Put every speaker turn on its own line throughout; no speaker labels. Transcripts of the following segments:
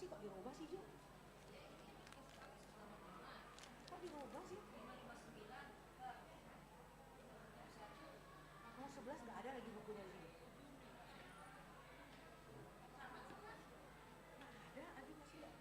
sih kok dirubah sih Ju? Kok dirubah sih? Mau 11 nggak ada lagi bukunya di sini. Ada, aduh masih nggak.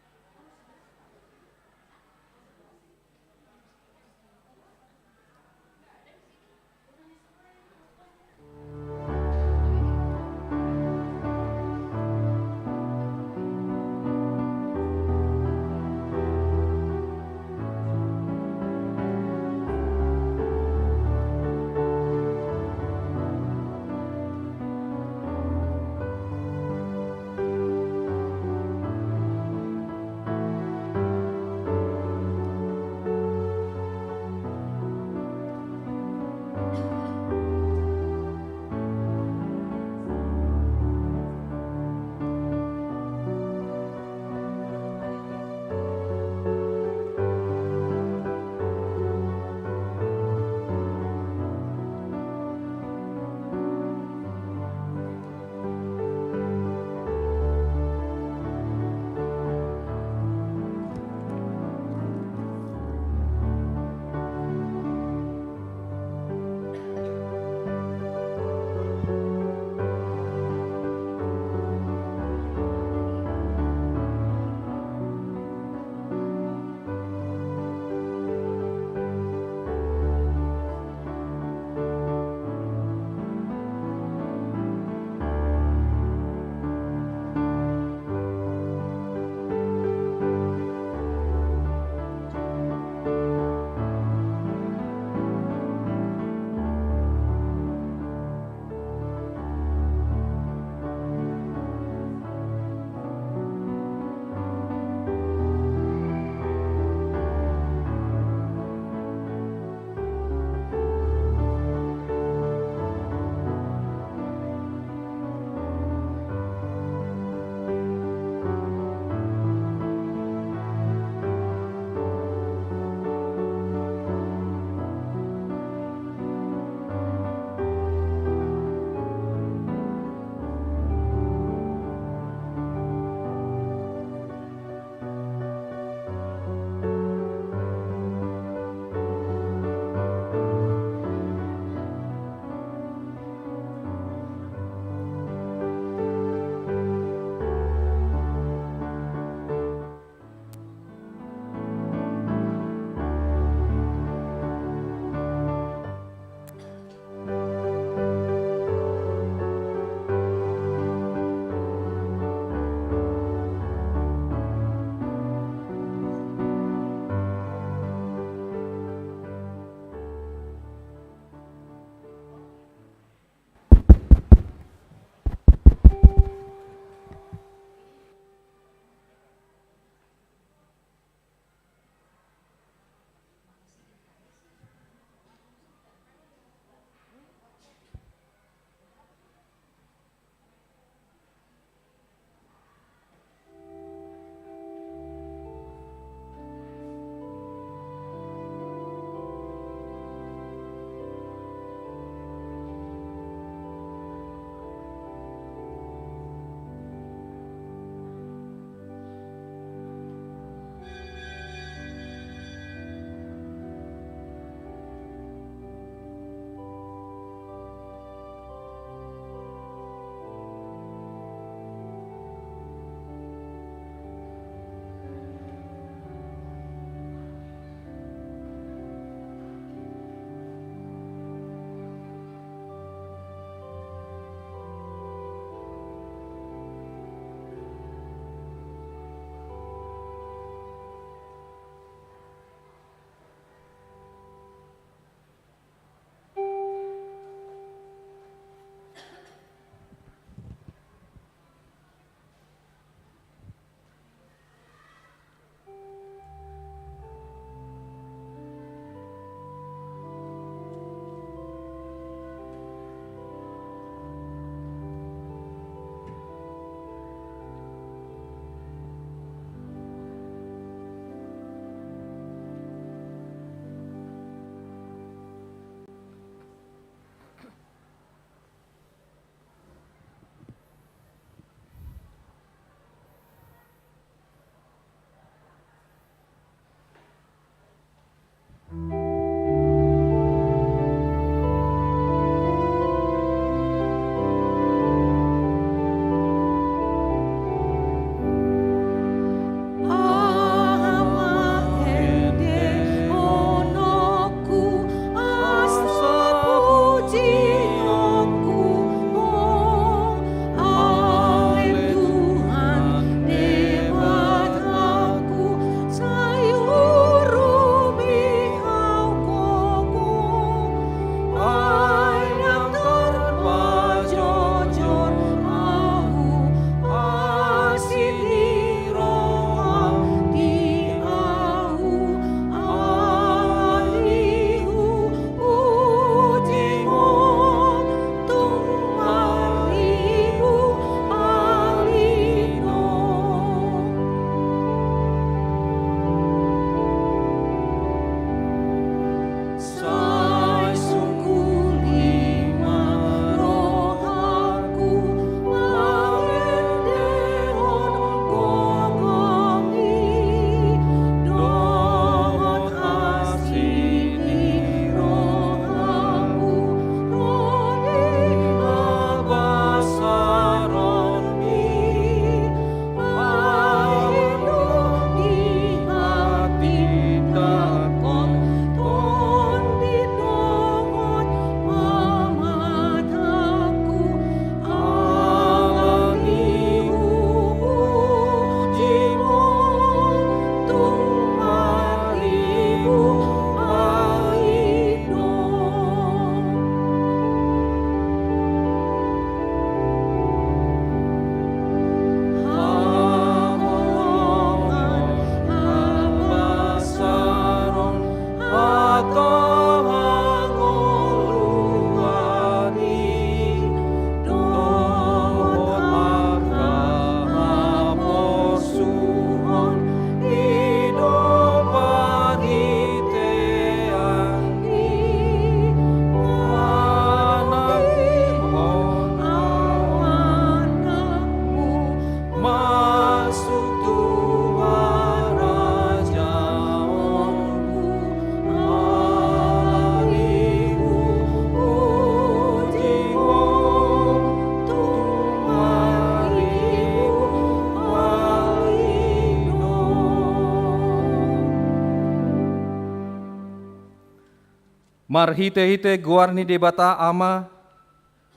Marhite-hite goar ni debata ama,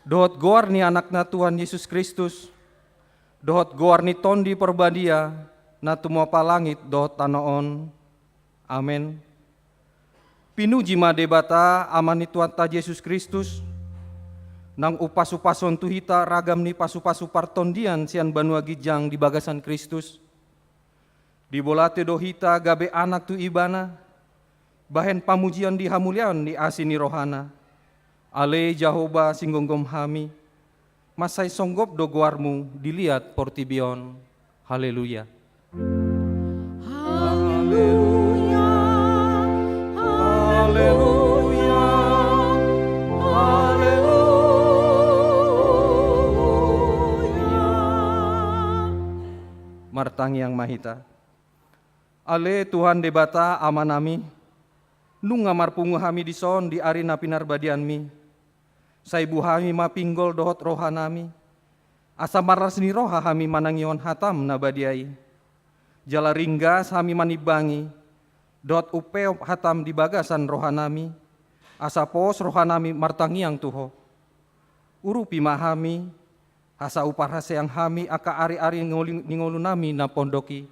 dohot goar ni anakna Tuhan Yesus Kristus, dohot goar ni tondi perbadia, na tumua palangit dohot tanoon. Amen. Pinuji ma debata ama ni Tuhan ta Yesus Kristus, nang upas-upason tuhita ragam ni pasu-pasu partondian sian banua gijang di bagasan Kristus. Di bolate dohita gabe anak tu ibana, bahen pamujian di hamulian di asini rohana. Ale Jahoba singgonggom hami, masai songgop dogoarmu dilihat portibion. Haleluya.
Haleluya, haleluya, haleluya.
Martang yang mahita. Ale Tuhan debata amanami, nung ngamar pungu hami dison di ari napinar badianmi. Saibu hami mapinggol dohot rohanami. Asa maras ni roha hami manangion hatam nabadiai. Jala ringgas hami manibangi, dohot upeo hatam di bagasan rohanami. Asa pos rohanami martangiang tuho. Urupi mahami, asa upar yang hami aka ari-ari ningolu nami na pondoki.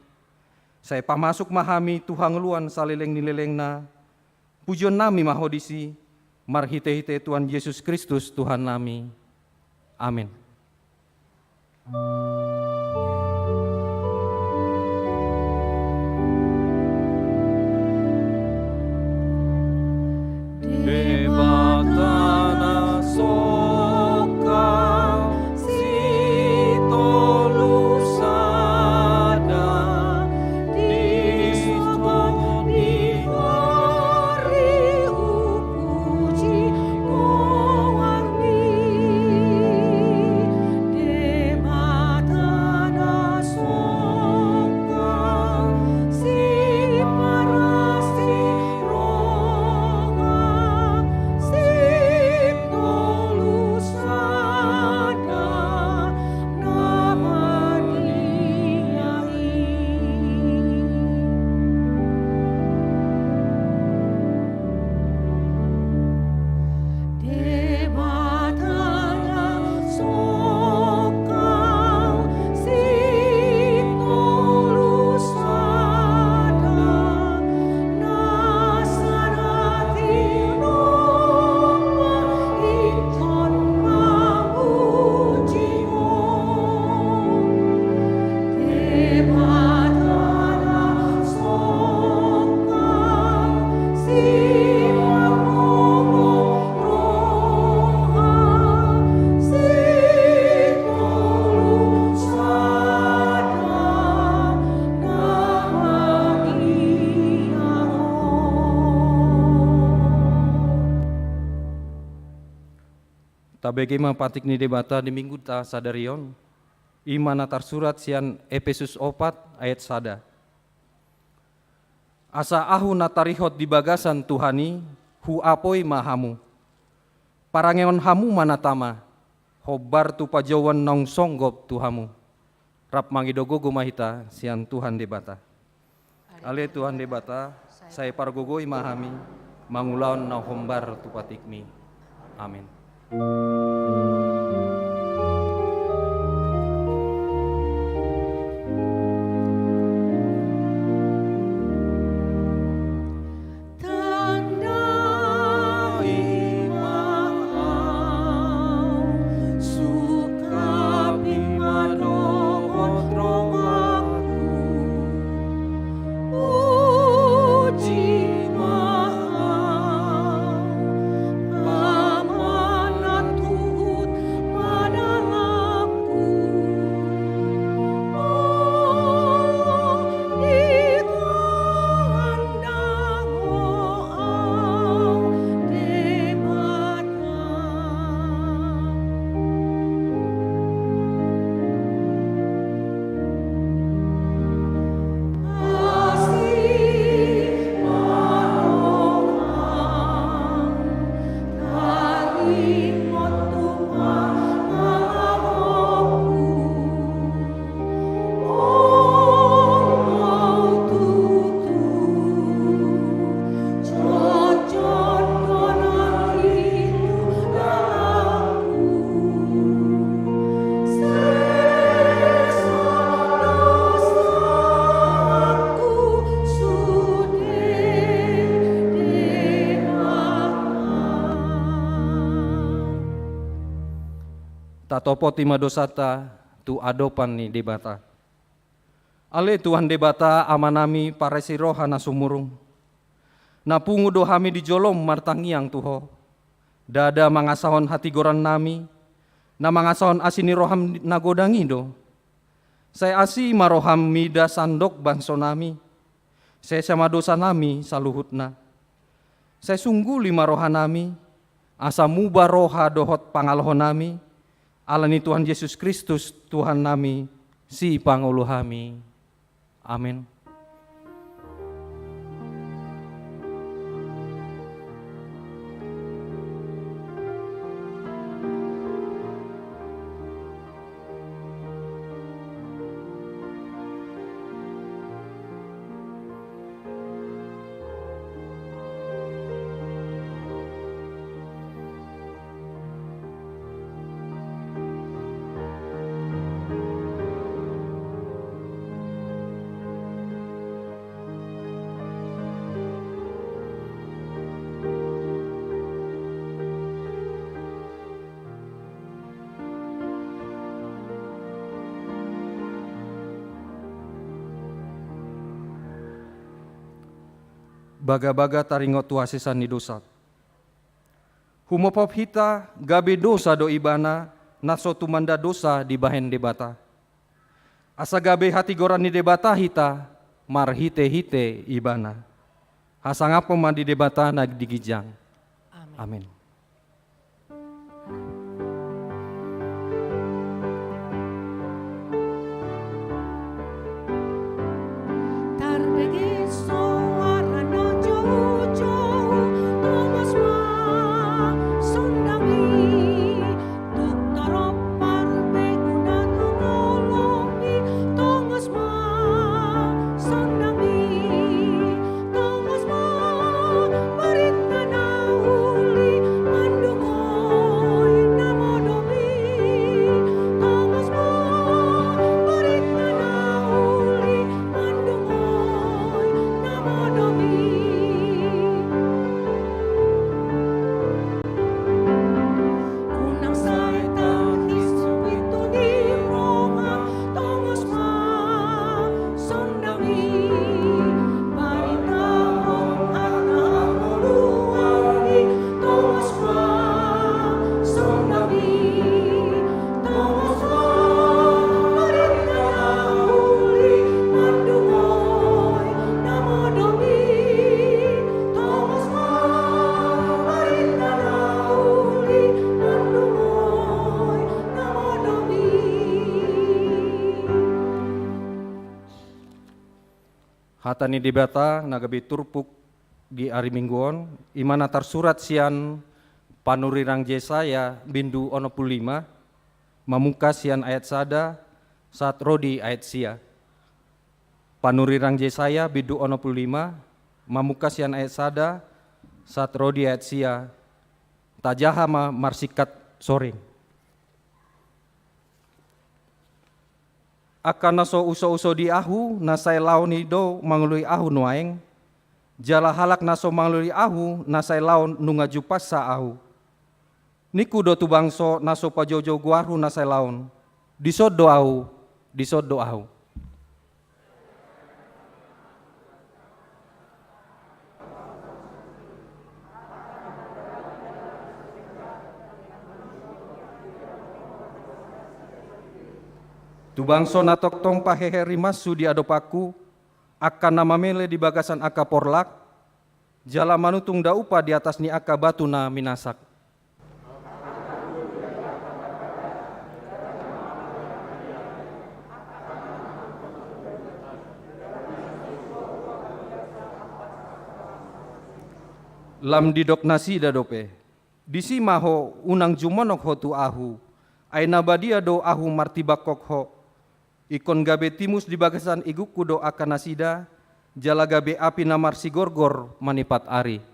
Saya pamasuk mahami Tuhan luan salileng nileleng na. Pujian nami mahodisi, marhite-hite Tuhan Yesus Kristus Tuhan nami. Amin. Debatana soka Tabege patik ni debata di minggu ta sadarion. Imana tarsurat sian Efesus 4 ayat sada. Asa ahu natarihot di bagasan Tuhani hu apoi mahamu. Parangeon hamu manatama. Hobar tu pajawan nong songgop Tuhamu. Rap mangidogo gumahita sian Tuhan debata. Ale Tuhan debata, saya pargogoi mahami, mangulaon na hombar tu patikmi. Amin.
Tuhan
Patopo tima dosata tu adopan ni debata. Ale Tuhan debata amanami paresi roha na sumurung. Napungu dohami di jolom martangiang tuho. Dada mangasahon hati goran nami. Na mangasahon asini roham nagodangi do. Saya asi maroham mida sandok bangso nami. Saya sama dosa nami saluhutna. Saya sungguh lima roha nami. Asa muba roha dohot pangalohon nami. Alani Tuhan Yesus Kristus Tuhan nami si panguluhami. Amin. Baga-baga taringot tuasisan ni dosa. Humopop hita gabe dosa do ibana naso tumanda dosa di bahen debata. Asa gabe hati goran ni debata hita mar hite ibana. Hasangapo man di debata nagdigijang. Amin. Hatani debata nagabi turpuk di hari mingguon imana tarsurat sian panurirang Yesaya bindu 15 mamuka sian ayat sada saat rodi ayat sia. Panurirang Yesaya bindu 15 mamuka sian ayat sada saat rodi ayat sia tajaha marsikat soring. Akan naso uso-uso di ahu nasai laon do mangului ahu nuaeng jala halak naso mangului ahu nasai laon nunga jupas sa ahu niku do tu bangso naso pajojo guaru nasai laon disod do ahu tu bangso natok tong pahehe rimasu di adopaku akan nama mele di bagasan aka porlak jala manutung daupa di atas ni aka batu na minasak. Lam didok nasi dadope disi maho unang jumonok ho tu ahu ay nabadia do ahu martibakok ho ikon gabe timus di bagasan iguku do akan nasida jala gabe api namar si gorgor manipat ari.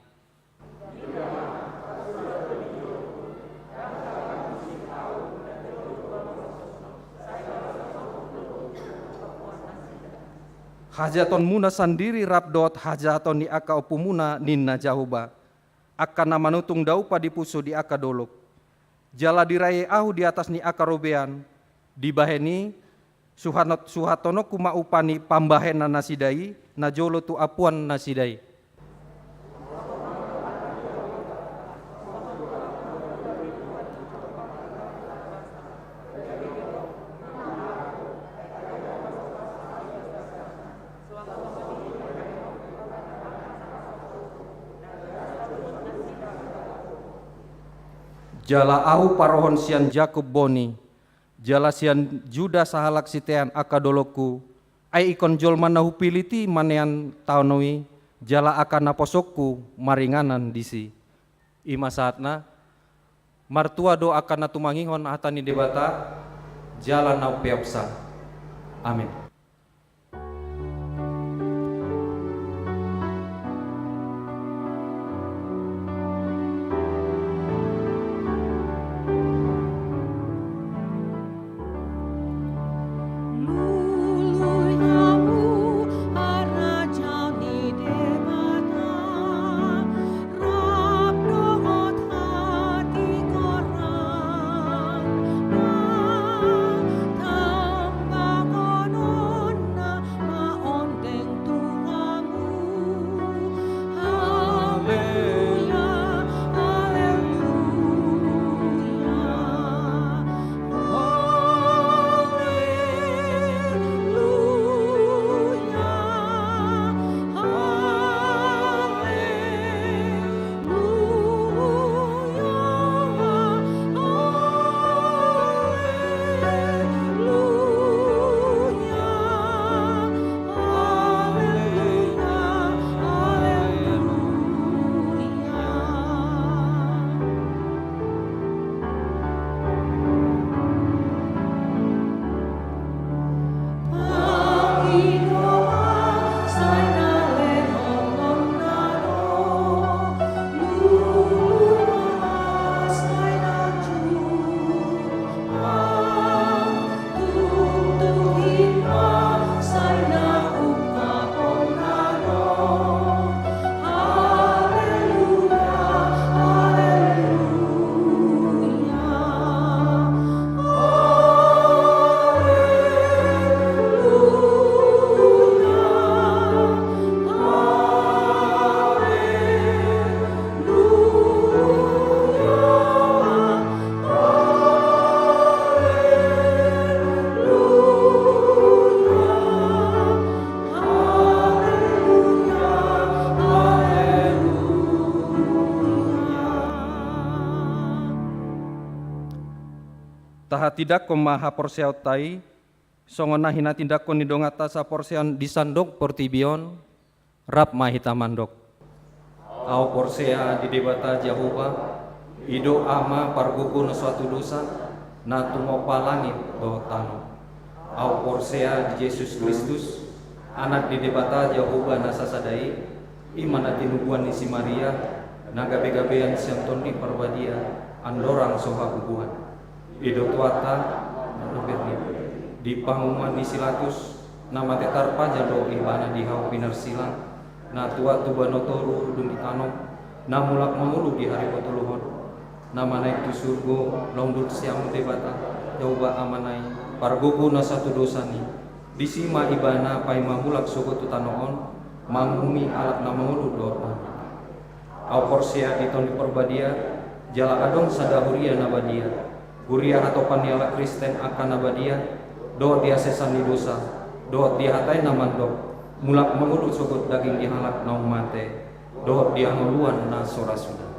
Hajaton muna sandiri rabdot hajaton ni aka opumuna ninna jahuba akan nama nutung daupa dipuso di aka dolok jala diraye ahu di atas ni akarobean, dibaheni suhatono kuma upani pambahena nasidai, najolo tu apuan nasidai. Jala ahu parohon sian Jakub Boni, jala sian Juda sahalak sitean akadoloku, ai ikon jolma nahu piliti manean taunoi, jala akan naposokku maringanan disi. Ima saatna, martua do akan natumangihon hatani debata, jala nau peopsa. Amin. Taha tidak komaha porseautai, songona hina tindak koni dongata sa porsean disandok portibion, rap mahita mandok. Au porsea di debata Jehovah, ido ama parguku na suatu dosa, na tumopa langit do tano. Au porsea di Yesus Kristus, anak di debata Jehovah na sasadai, imana tinubuan ni si Maria, na gabe-gabean siang tondi parwadia, andorang soha kubuhan. Ido tuata naberni di panguman di silatus nama tetarpa jalo ibana di hau pinar silang na tua tubanotoru dung ditano na mulak mangulu di hari potuluhon nama naik tu surgo longdut siamu debata jauba amanai pargogo na satu dosani disima ibana pai mamulak soko tu tanoon mangumi alak na mangulu doa au porsia di ton di perbadia jala adong sadahuria nabadia Huria atau paniala Kristen akan nabadia, doa dia sesani dosa, doa dia hatai namandok, mulak mengurut sogot daging dihalak naung mate, doa dia nguluan na sorasuda.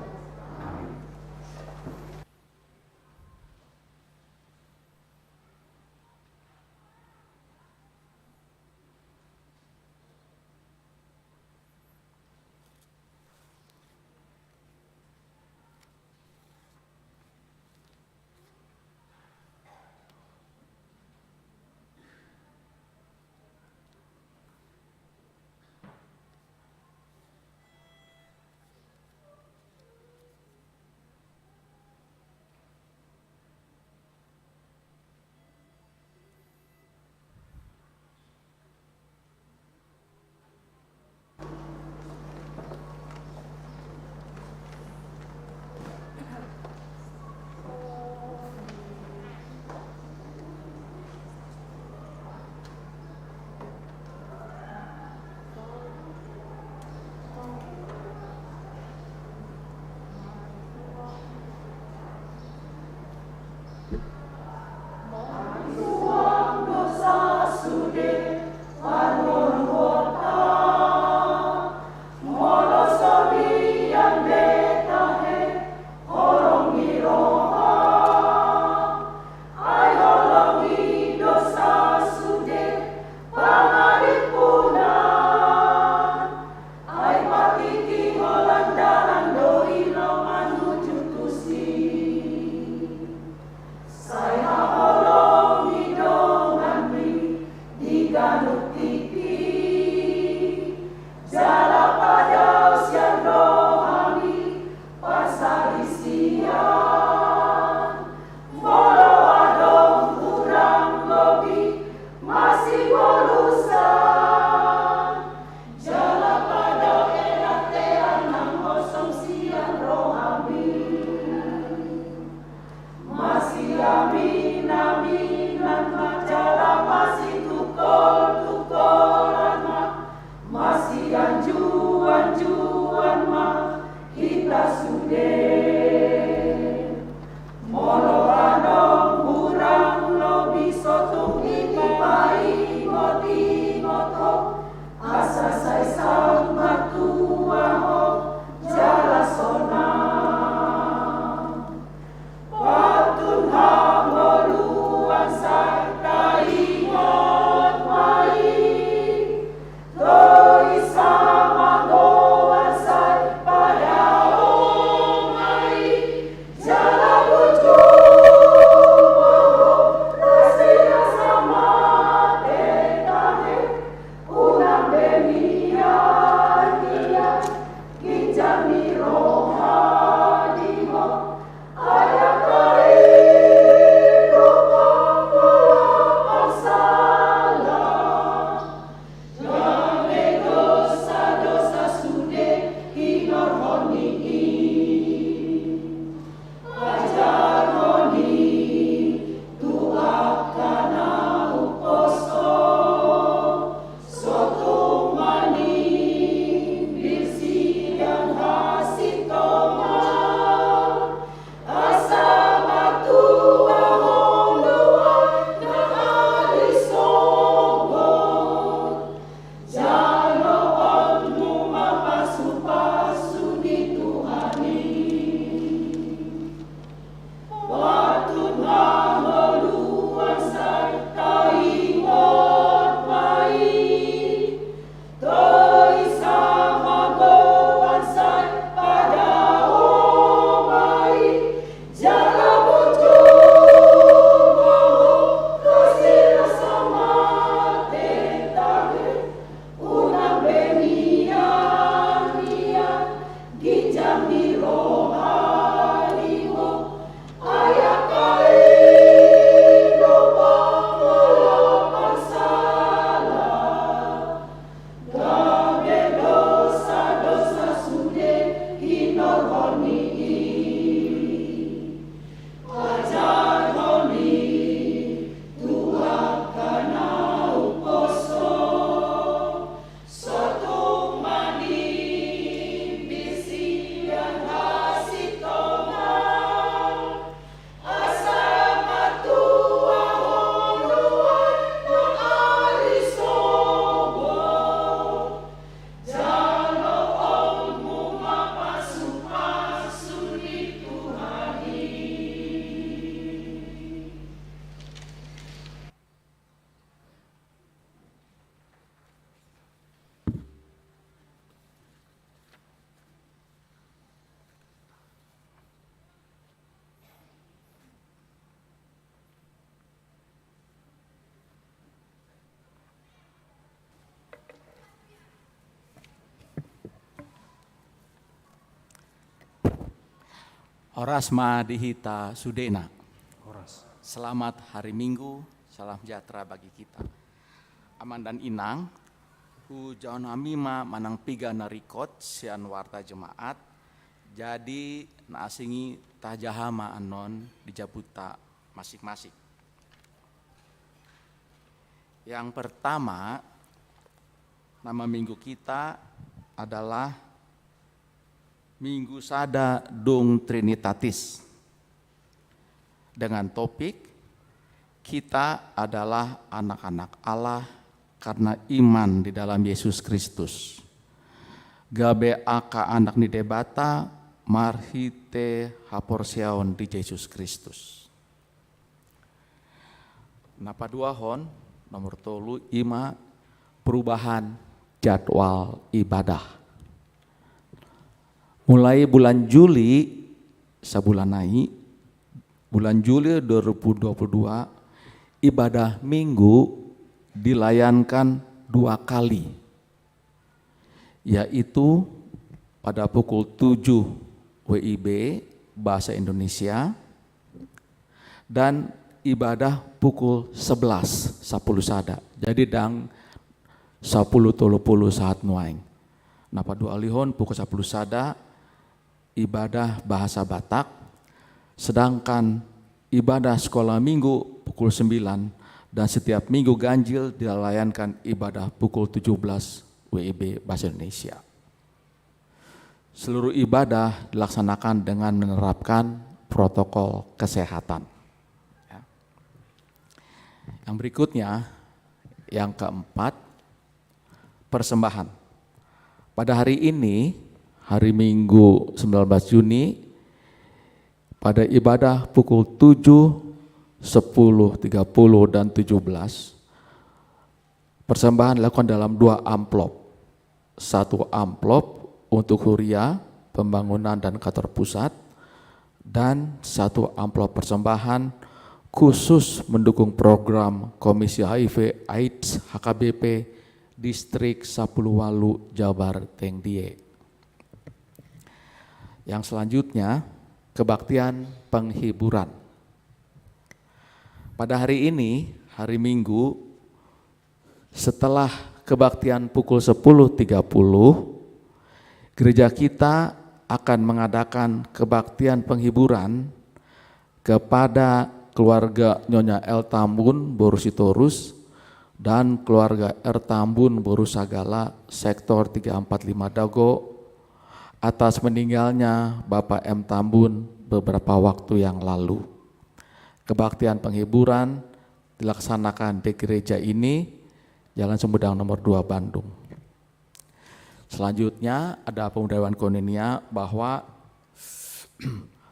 Orasma dihita sudena. Selamat hari Minggu, salam sejahtera bagi kita. Aman dan inang, hujan amima manang piga narikot sian warta jemaat, jadi naasingi tajahama anon di jabuta masing-masing. Yang pertama, nama minggu kita adalah Minggu Sada Dung Trinitatis. Dengan topik, kita adalah anak-anak Allah karena iman di dalam Yesus Kristus. Gabe aka anak ni debata, marhite haporseon di Yesus Kristus. Napa dua hon, nomor tolu ima perubahan jadwal ibadah. Mulai bulan Juli, sebulan naik, bulan Juli 2022, ibadah minggu dilayankan 2 kali, yaitu pada pukul 7 WIB Bahasa Indonesia dan ibadah pukul 11 10 sada. Jadi dang 10.30 saat nuaing. Napa dua alihon pukul 10 sada ibadah bahasa Batak, sedangkan ibadah sekolah minggu pukul 9 dan setiap minggu ganjil dilayankan ibadah pukul 17 WIB Bahasa Indonesia. Seluruh ibadah dilaksanakan dengan menerapkan protokol kesehatan. Yang berikutnya, yang keempat, persembahan. Pada hari ini, hari Minggu 19 Juni, pada ibadah pukul 7, 10, 30, dan 17, persembahan dilakukan dalam 2 amplop. 1 amplop untuk Huria, pembangunan dan kantor pusat, dan 1 amplop persembahan khusus mendukung program Komisi HIV AIDS HKBP Distrik Sapuluwalu Jabar Tengdie. Yang selanjutnya, kebaktian penghiburan. Pada hari ini, hari Minggu, setelah kebaktian pukul 10.30, gereja kita akan mengadakan kebaktian penghiburan kepada keluarga Nyonya El Tambun Borusitorus dan keluarga R Tambun Borusagala sektor 345 Dago atas meninggalnya Bapak M Tambun beberapa waktu yang lalu. Kebaktian penghiburan dilaksanakan di gereja ini, Jalan Sumedang nomor 2 Bandung. Selanjutnya ada pemudayaan Koinonia bahwa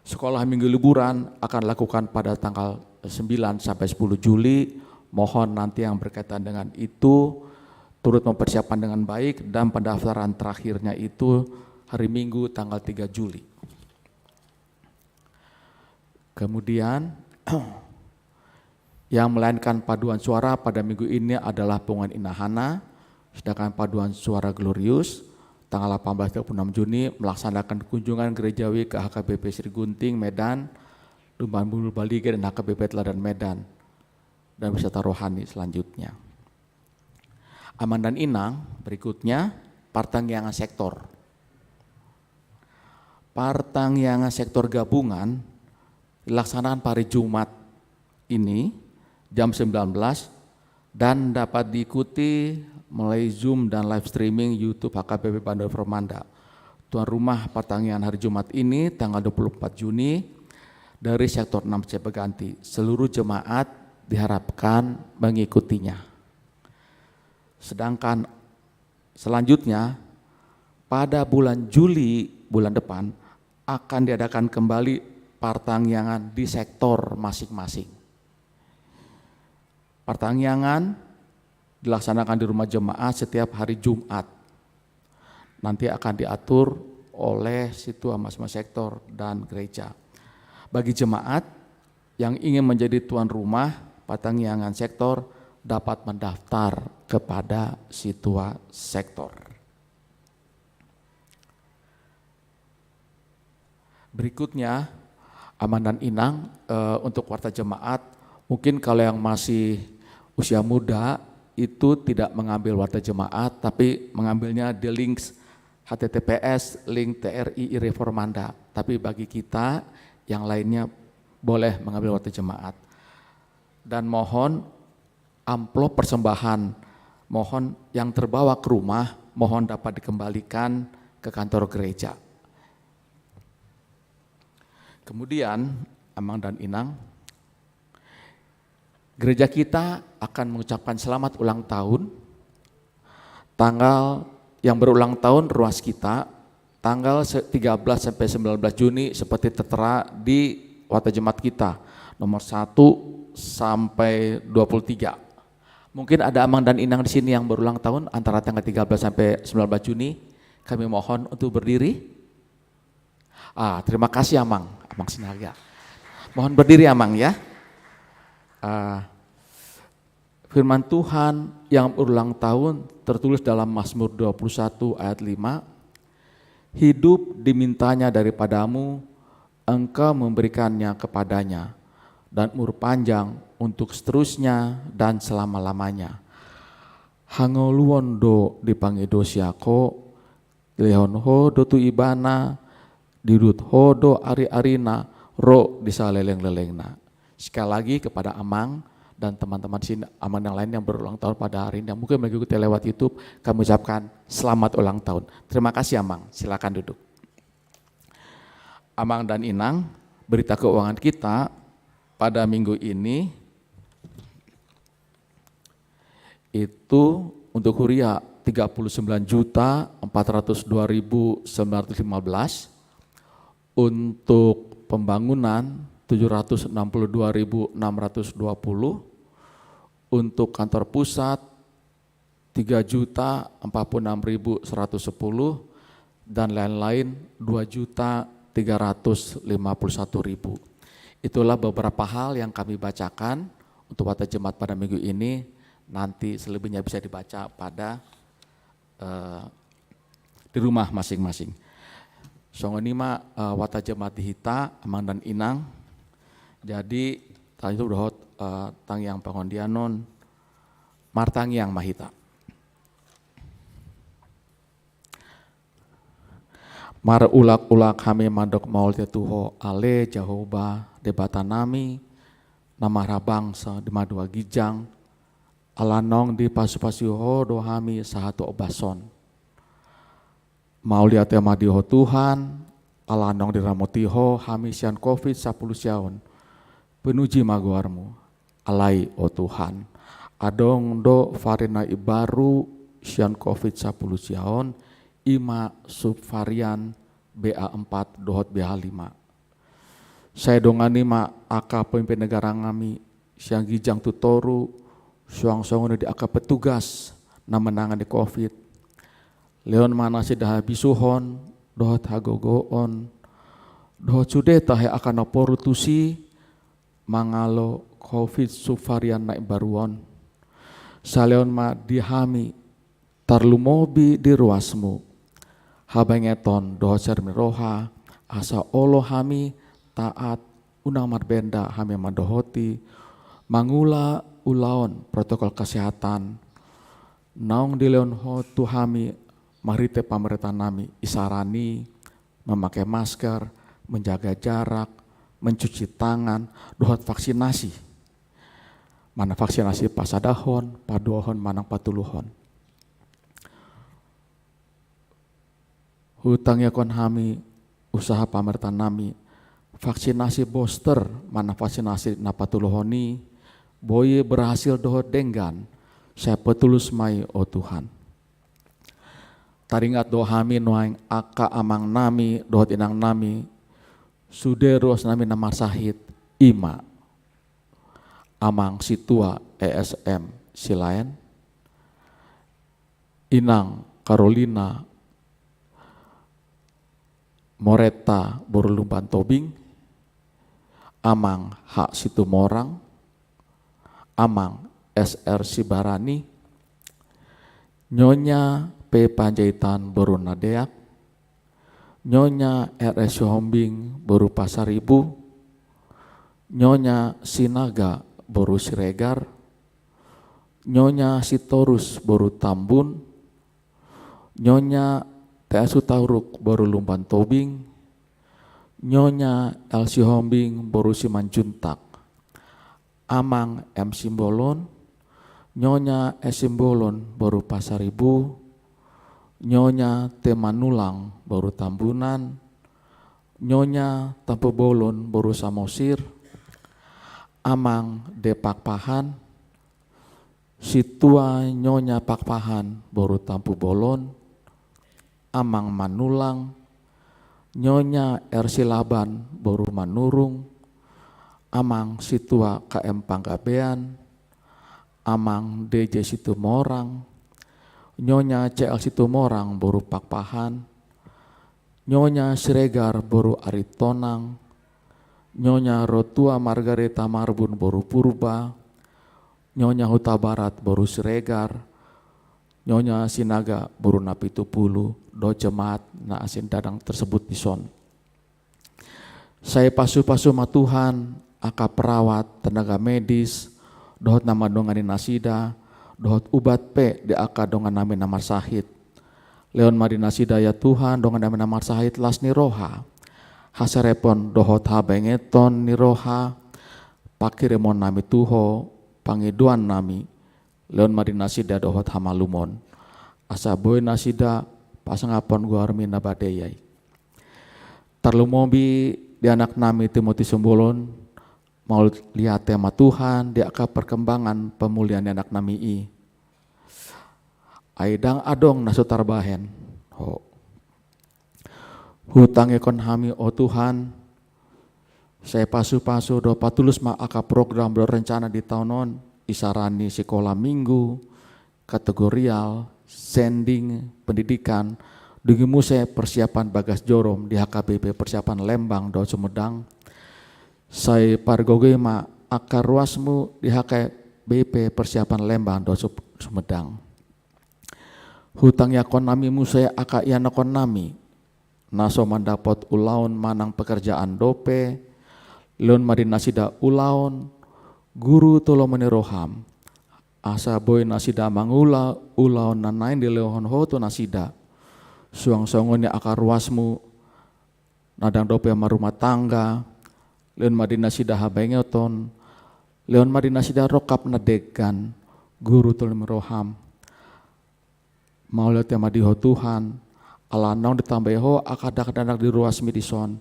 sekolah minggu liburan akan dilakukan pada tanggal 9 sampai 10 Juli. Mohon nanti yang berkaitan dengan itu turut mempersiapkan dengan baik dan pendaftaran terakhirnya itu hari Minggu tanggal 3 Juli. Kemudian yang melayangkan paduan suara pada minggu ini adalah Pungan Inahana, sedangkan paduan suara Glorious tanggal 18-26 Juni melaksanakan kunjungan gerejawi ke HKBP Sri Gunting, Medan, Lumban Bulu Balige dan HKBP Teladan Medan, dan wisata rohani selanjutnya. Aman dan Inang berikutnya, Partangyangan sektor. Partangyangan sektor gabungan dilaksanakan pada Jumat ini jam 19 dan dapat diikuti melalui Zoom dan live streaming YouTube HKBP Bandar Permanda. Tuan rumah Partangyangan hari Jumat ini tanggal 24 Juni dari sektor 6 Cipeganti. Seluruh jemaat diharapkan mengikutinya. Sedangkan selanjutnya pada bulan Juli bulan depan akan diadakan kembali Partangyangan di sektor masing-masing. Partangyangan dilaksanakan di rumah jemaat setiap hari Jumat. Nanti akan diatur oleh situa masing-masing sektor dan gereja. Bagi jemaat yang ingin menjadi tuan rumah Partangyangan sektor dapat mendaftar kepada situa sektor. Berikutnya Aman dan Inang, untuk warta jemaat, mungkin kalau yang masih usia muda itu tidak mengambil warta jemaat, tapi mengambilnya di link HTTPS, link TRI Reformanda. Tapi bagi kita yang lainnya boleh mengambil warta jemaat. Dan mohon amplop persembahan, mohon yang terbawa ke rumah, mohon dapat dikembalikan ke kantor gereja. Kemudian, Amang dan Inang, gereja kita akan mengucapkan selamat ulang tahun, tanggal yang berulang tahun ruas kita, tanggal 13 sampai 19 Juni seperti tertera di warta jemaat kita, nomor 1 sampai 23. Mungkin ada Amang dan Inang di sini yang berulang tahun antara tanggal 13 sampai 19 Juni, kami mohon untuk berdiri. Terima kasih Amang Sinaga. Mohon berdiri Amang ya. Firman Tuhan yang berulang tahun tertulis dalam Mazmur 21 ayat 5. Hidup dimintanya daripadamu, engkau memberikannya kepadanya, dan umur panjang untuk seterusnya dan selama-lamanya. Hangoluondo dipangido siako, lehon hodo tu ibana, didut hodo ari-arina, ro disaleleng-lelengna. Sekali lagi kepada Amang dan teman-teman sini, Amang yang lain yang berulang tahun pada hari ini, yang mungkin mengikuti lewat YouTube, kami ucapkan selamat ulang tahun. Terima kasih Amang, silakan duduk. Amang dan Inang, berita keuangan kita pada minggu ini itu untuk Huria 39.402.915, untuk pembangunan 762.620, untuk kantor pusat 3.046.110, dan lain-lain 2.351.000. Itulah beberapa hal yang kami bacakan untuk warta jemaat pada minggu ini. Nanti selebihnya bisa dibaca pada di rumah masing-masing. Songonima warta jemaat di Hita, Amang dan Inang. Jadi tadi itu udah tang yang pengondianon, martang yang mahita. Mar ulak-ulak kami mandok maul tetuho ale Jehovah debata nami, namara bangsa di madua gijang, alanong di pasu-pasuho dohami sahatu obason. Mau lihat tema diho Tuhan, alanong diramotiho hami sian COVID 10 siaon. Penuji maguarmu, alai o Tuhan. Adong do varina ibaru sian COVID 10 siaon, ima subvarian BA4 dohot BA5. Saya dongani ma aka pemimpin negara ngami siang gijang tutoru, suang-suang di aka petugas na menangani COVID. Leon mana si dah bisuhon, dohot hagogoon, dohot sude tahe akan oporu tusi, mangalo COVID subvarian naik baruon. Saleon ma dihami, tarlumobi di ruasmu, habangeton dohot sermiroha, asa olo hami taat unang marbenda hami madohoti, mangula ulaon protokol kesehatan, naung di leon ho tuhami marite pamerintah nami isarani memakai masker, menjaga jarak, mencuci tangan, dohot vaksinasi. Mana vaksinasi pasadahon, paduahon, manang patuluhon. Hutangnya kon hami usaha pamerintah nami vaksinasi booster, mana vaksinasi napatuluhoni, boye berhasil dohot denggan, saya petulus mai oh Tuhan. Taringat dohami nuaing aka amang nami, dohot inang nami, suderos nami nama sahid, ima, amang situa ESM silayan, inang Carolina, Moreta Borulumban Tobing, amang hak situ morang, amang SR Sibarani, nyonya P. Panjaitan Boru Nadeak, nyonya RS Hombing Boru Pasar Ibu, Nyonya Sinaga boru Siregar, Nyonya Sitorus boru Tambun, Nyonya Teasu Tauruk boru Lumban Tobing, Nyonya Elsi Hombing boru Simanjuntak, Amang M. Simbolon, Nyonya S. Simbolon boru Pasaribu, Nyonya Temanulang boru Tambunan, Nyonya Tampebolon boru Samosir, Amang De Pakpahan, Situa Nyonya Pakpahan boru Tampu Bolon, Amang Manulang, Nyonya Ersilaban boru Manurung, Amang Situa KM Panggabean, Amang DJ Situmorang, Nyonya CL Situmorang boru Pakpahan, Nyonya Siregar boru Aritonang, Nyonya Rotua Margareta Marbun boru Purba, Nyonya Huta Barat boru Siregar, Nyonya Sinaga boru Napitupulu, do jemaat na asin dadang tersebut dison. Saya pasu-pasu matuhan, aka perawat, tenaga medis, dohot nama dongani nasida, dohot ubat pe di aka dongan nami namar sahid. Leon mari nasida ya Tuhan, dongan nami namar sahid las niroha. Hasarepon dohot habengeton niroha, pakiremon nami tuho, pangiduan nami. Leon mari nasida dohot hamalumon. Asa boy nasida pasangapon guarmi nabadeyai. Tarlumobi di anak nami Timothy Sumbolon, mau lihat tema Tuhan, di aka perkembangan pemulihan anak nami i. Aidang adong nasutar bahen. Hutang ekon hami o Tuhan, saya pasu-pasu do patulus ma aka program berencana di tahunon, isarani sekolah minggu, kategorial, sending, pendidikan, dugi muse persiapan bagas jorom di HKBP persiapan Lembang do Sumedang. Saya pargoge ma akar ruasmu di HKBP persiapan Lembang do Sumedang. Hutang yakon nami musaya aka ianakon nami. Naso mandapot ulaun manang pekerjaan dope, leon madi nasida ulaun, guru tolo meniroham. Asa boy nasida mangula ulaun nanain di leohon hoto nasida. Suang songonya akar ruasmu, nadang dope ama rumah tangga, leon madi nasida habengeton, leon madi nasida rokap nadegan, guru tolo meniroham. Mau lihat yang madiho Tuhan, alanong ditambah ho akadak-dadak di ruasmi dison.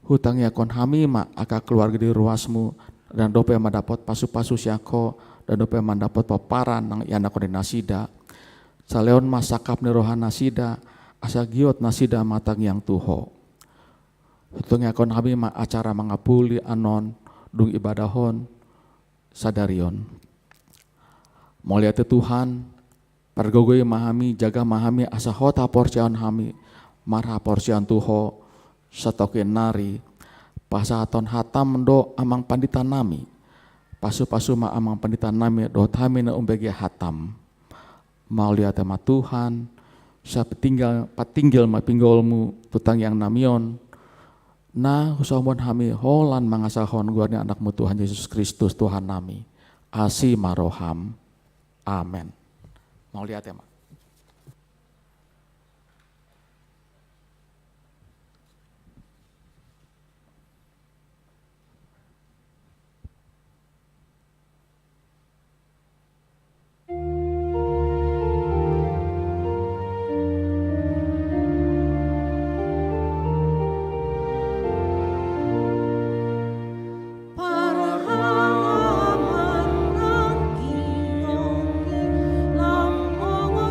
Hutangnya kon hamima aka keluarga di ruasmu, dan dope mendapat pasu-pasu siako, dan dope mendapat paparan nang iana kon nasida. Saleon masakap ni rohan nasida, asa giot nasida matang yang tuho. Hutangnya kon hamima acara mangapuli anon, dung ibadahon, sadarion. Mau lihat Tuhan, pargogoy mahami, jaga mahami, asa hota porsian hami, marha porsian tuho, satokin nari, pasaton hatam do amang panditan nami, pasu-pasu ma amang panditan nami, do hami na umbegi hatam. Mau lihat sama Tuhan, sa patinggal ma pinggolmu, tutang yang namion, na husahmon hami, holan mangasahon guarni anakmu Tuhan Yesus Kristus Tuhan nami, asi maroham, amen. Mau lihat ya, Mak?
Parhaman ang iyong lamang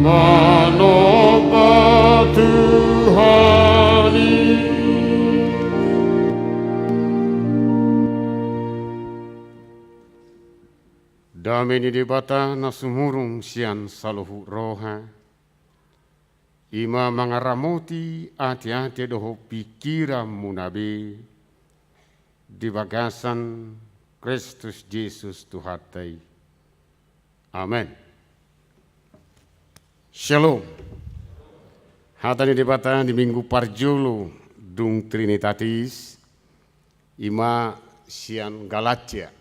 Manopatuhani. Dameni debata nasumurung sian saluhu roha. Ima mangaramoti ati-ati doho pikiran munabe di bagasan Kristus Yesus Tuhatai. Amen. Shalom. Hatani debata di minggu parjolo dung Trinitatis ima sian Galatia.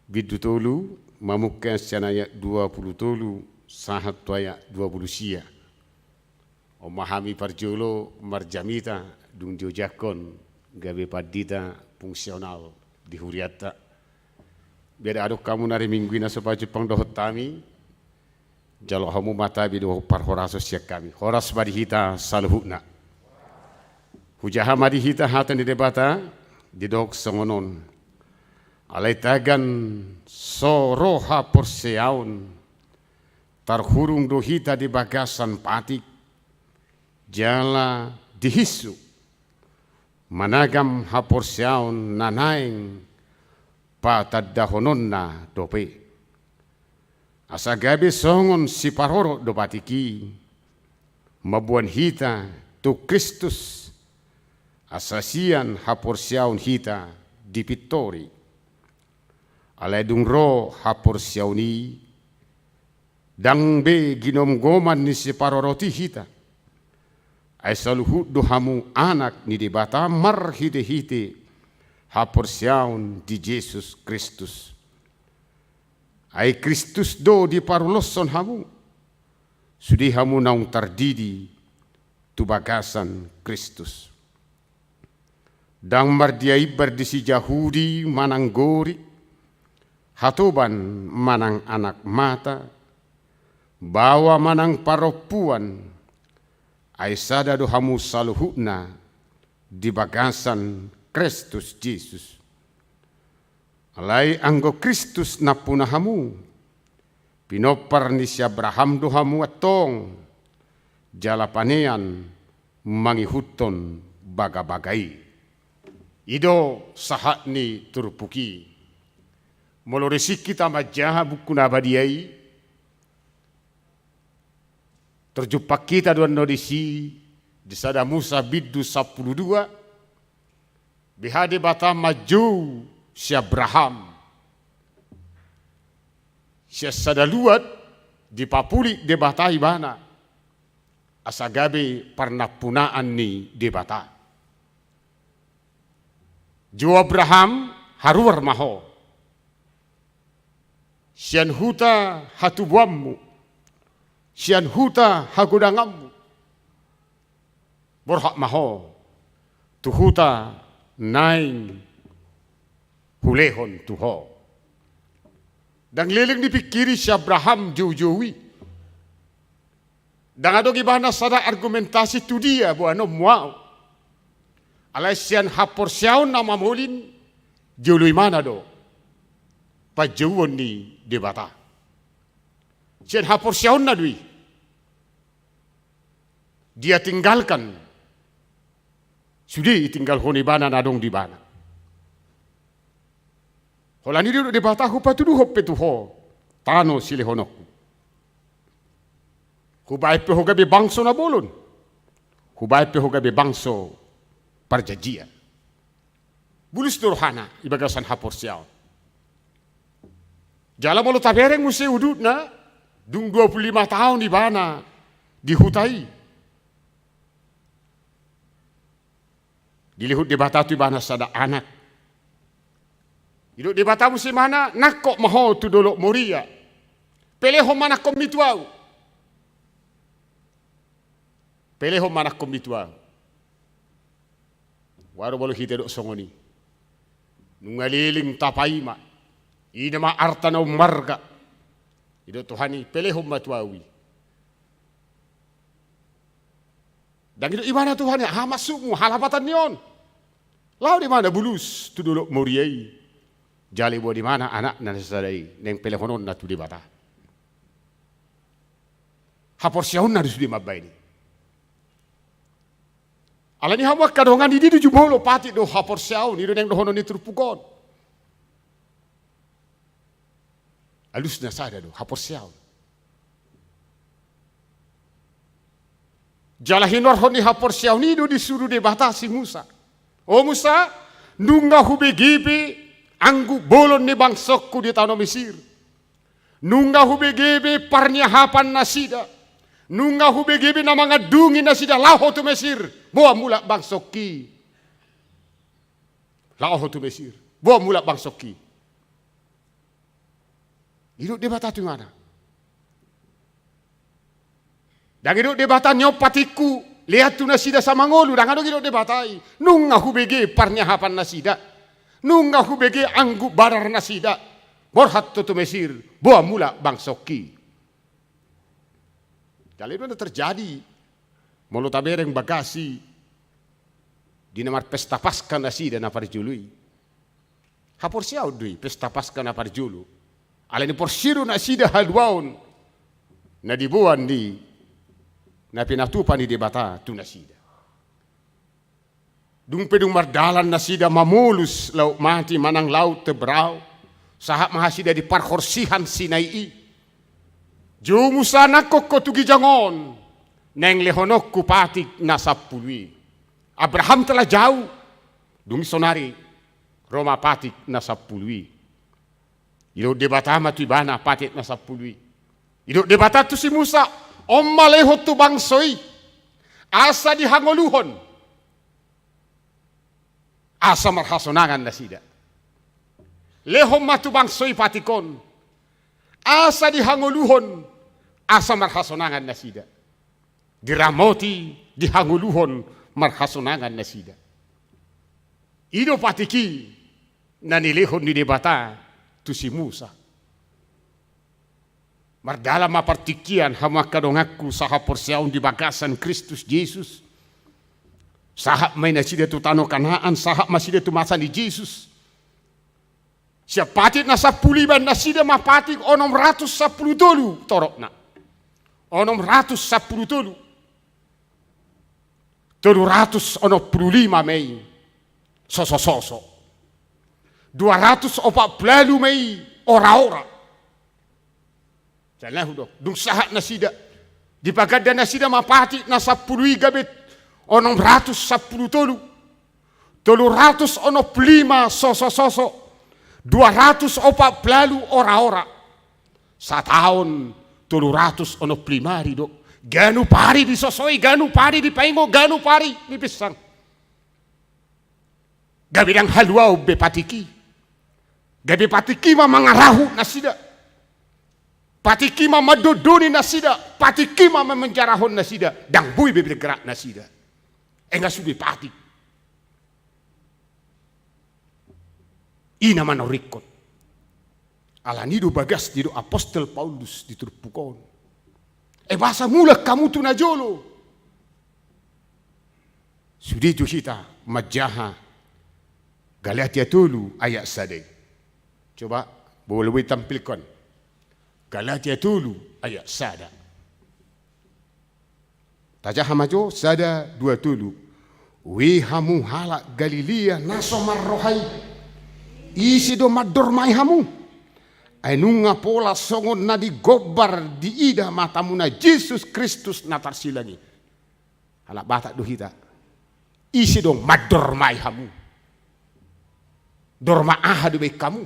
Bidu tolu mamukan sian ayat 20 tolu sahat ayat 20 sia. Memahami parjolo marjamita dung diojakon gabe padita fungsional di huriata. Biar aduk kamu nari minggu ina supaya Jepang dohot tami. Jalo hamu mata bido par horaso siak kami. Horas madihita saluhukna. Hujaha madihita hatan di debata di dok songonon. Alai tagan soroha porseaun. Tarhurung dohita di bagasan patik. Jala dihisu. Managam haporseaun nanaing patadahononna dope. Asa gabe songon si paroro do batiki. Mabuan hita tu Kristus. Asasian haporseaun hita di pitori. Alai dungro haporseauni. Dang be ginom goman ni si paroroti hita. Ay saluhut dohamu anak ni debata marhide-hide haporseaun di Yesus Kristus. Ay Kristus do di paruloson hamu. Sudi hamu naung tardidi tu bagasan Kristus. Dang mardiai berdisi Yahudi manang gori. Hatoban manang anak mata. Bawa manang paropuan. Ay sada dohamu saluhukna di bagasan Kristus Yesus. Alai anggo Kristus napunahamu. Pinopar ni si Abraham dohamu atong. Jalapanean mangihuton baga-bagai. Ido sahat ni turpuki. Moloresi kita majaha buku nabadiai. Terjumpa kita dua nodisi di sada Musa bidu 12. Bihade bata maju si Abraham. Si sada luat di papuli de bata ibana. Asagabe parnapunaan ni de bata. Jo Abraham haruar maho. Sian huta hatubuammu. Sian huta hagudangammu. Borhak maho. Tuhuta naing hulehon tuho. Dan liling dipikiri si Abraham jauh-jauhi. Dan ada gimana sada argumentasi tu dia buano muau. Alai sian haporsiaun nama molin jauh mana do. Pajauan ni debata. Sian haporsiaun na dui. Dia tinggalkan. Sudah tinggal honi bana nadong di bana. Holani dia debata hupa tu duhop petuho. Tano sile honokku. Hubai pe hoga be bangso na bolon. Hubai pe hoga be bangso perjanjian. Bulus durhana ibagasan haporsiaun. Jala molo tabereng muse udut na. Dung 25 tahun di bana. Dihutai. Dilihut di bata tu bana sada anak. Hidup di bata musim mana nakok maho tu dolok moria. Peleho mana komituau. Peleho mana komituau. Waro bolo hite dok songoni. Nungaliling tapaima. Ina ma artana marga. Hidup Tuhani peleho matuawi. Dan hidup imana Tuhani ha masukmu halapatan nion. Lau di mana bulus tu dulu moriai. Jali bo di mana anak nan sadai neng pelehonon na tu di bata. hapor siaun na di mabay ni. Alani hawa kadongan di di jumolo pati do hapor siaun ni do neng dohono ni turpugon. Alus na sada do hapor siaun. Jalahin warhon ni hapor siaun ni do disuruh debatasi Musa. O Musa, nunga hubegebe anggu bolon ni bangsokku di tanah Mesir. Nunga hubegebe parnyahapan nasida. Nunga hubegebe na mga dungin nasida laho tu Mesir. Boa mula bangsokki. Laho tu Mesir. Boa mula bangsokki. Hidup debata tu mana? Dan hidup debata nyopatiku. Lihat tu nasida sama ngolu. Dan hidup debatai. Nunga hubege parnyahapan nasida. Nunga hubege anggu barar nasida. Borhat tu Mesir. Boa mula bangsokki. Kali itu terjadi. Mulu tabereng bagasi. Di namar pesta pasca nasida na parjului. Hapor siau dui pesta pasca na parjulu. Ala ni porsiru nasida halwaun. Na dibuan di. Na pinatupan di debata tu nasida. Dung pedung mardalan nasida mamulus laut mati manang laut tebrau. Sahak mahasida di parhorsihan Sinai. Jumusa nakok tugi jangon. Neng lehonok kupatik nasapului. Abraham telah jauh. Dung sonari. Roma patik nasapului. Hidup debata matu ibana patik nasapului. Hidup debata tu si Musa. Omma leho tu bangsoi. Asa dihangoluhon. Asa marhasonangan nasida. Leho matu bangsoi patikon. Asa dihangoluhon. Asa marhasonangan nasida. Diramoti dihanguluhon marhasonangan nasida. Ido patiki nanilehon di debata tu si Musa. Mardala mapartikian hama kadongaku saha porsiaun di bagasan Kristus Yesus. Sahak may nasida tu tano kanaan, sahak masida tu masa ni Yesus. Siap patit na 10 nasida mapatik onom 110 torok na. Onom 110 200 ono 25 Mei soso 240 Mei ora-ora. Jangan hudo dung sahat nasida di pagada nasida mapati na 10 gabit onom 110 300 ono 5 soso 240 ora-ora. Satahun 300 ono 5 rido. Ganu pari di sosoi, ganu pari di paingo, ganu pari di pisang. Gabi dang haluau be patiki. Gabi patiki ma mangarahu nasida. Patiki ma madodoni nasida. Patiki ma menjarahon nasida. Dang bui be bergerak nasida. Enggak sudah patik. Ina manorikot. Alanido bagas dido apostel Paulus diturpukon. Bahasa mula kamu tu najolo. Sudi tu kita majaha. Galatia tulu ayat sadai. Coba boleh tampilkan. Galatia tulu ayat sada. Tajah majo sada 2 tulu. We hamu halak Galilea naso marrohai. Isi do madormai hamu. Ainunga pola songon na di gobar di ida matamuna Yesus Kristus natar silani. Halak batak duhita. Isi dong madormai hamu. Dorma aha di baik kamu.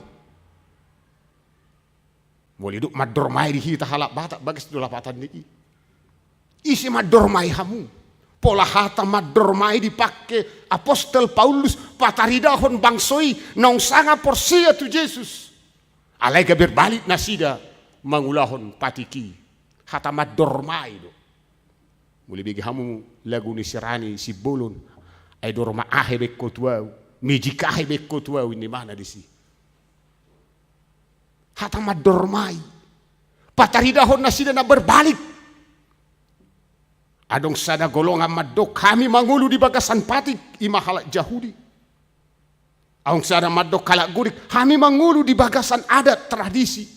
Boleh duk madormai di hita halak batak bagas dola patan ni. Isi madormai hamu. Pola hata madormai dipakai apostel Paulus pataridahon bangsoi nong sanga porsia tu Yesus. Alaika berbalik nasida mangulahon patiki hatamat dormai do. Mulai bagi hamu lagu ni sirani si bolon ay dorma ahe bekko tuau mejika ahe bekko tuau ini mana di si hatamat dormai pataridahon nasida na berbalik adong sada golongan madok kami mangulu di bagasan patik imahalak Yahudi. Aung sada madok kalak gurik, kami mangulu di bagasan adat tradisi.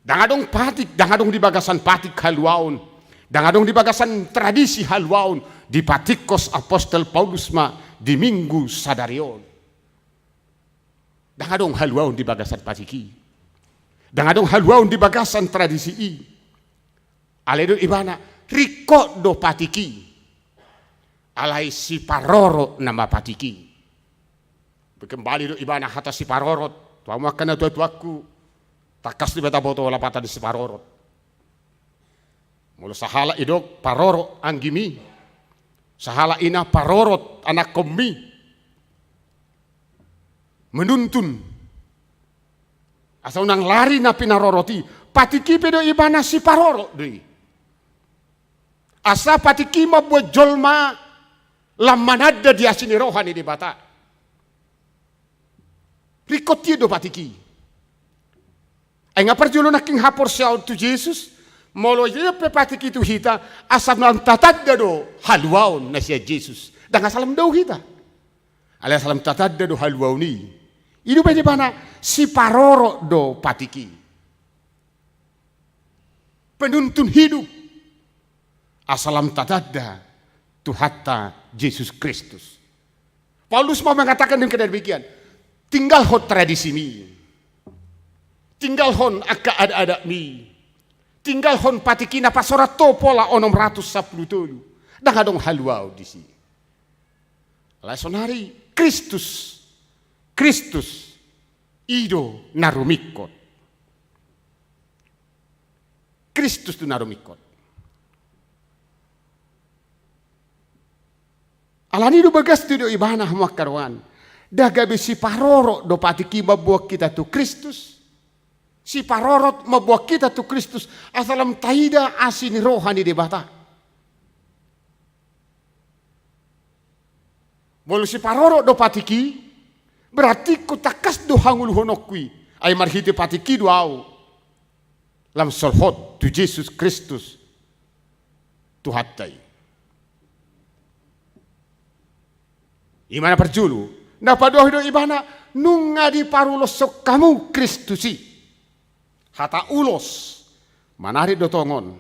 Dangadong patik, dangadong di bagasan patik haluaon. Dan adong di bagasan tradisi halwaun di patikos apostol Paulus ma di minggu sadarion. Dan adong halwaun di bagasan patiki. Dan adong halwaun di bagasan tradisi i. Aledo ibana riko do patiki. Alai si paroro nama patiki. Kembali do ibana hata si parorot. Tuamu akan tuaku. Takas di beta boto wala pata di si parorot. Mula sahala idok paroro anggimi. Sahala ina parorot anak komi. Menuntun. Asal nang lari na pinaroroti. Patiki pedo ibana si paroro doi. Asa patiki mabuat jolma lamanada dia sini rohani di bata. Rikoti do patiki. Ay nga perjulo naking hapor siya tu Jesus. Molo ye pe patiki tu hita asam nang tatadda do halwaon na siya Jesus. Dan asalam daw hita. Ala salam tatadda do halwaon ni. Idu pa di bana si paroro do patiki. Penuntun hidup. Asalam tatadda tu hatta Yesus Kristus. Paulus mau mengatakan dengan demikian. Tinggal hon tradisi mi. Tinggal hon akka ada mi. Tinggal hon patikina pasorato pola onom 110 dan adong halwau di sini. Lasonari Kristus ido narumikot. Kristus tu narumikot. Alani do bagas tu do ibana makaruan. Daga besi paroro do patiki mabuak kita tu Kristus. Si parorot mabuak kita tu Kristus. Asalam taida asini rohani di bata. Bolu si parorot do patiki. Berarti ku takas do hangul honokui. Ay marhiti patiki do au. Lam solhot tu Yesus Kristus. Tu hatai. Imana perjulu. Napadoh do ibana nunga di parulosok kamu Kristusi. Hata ulos manari do tongon.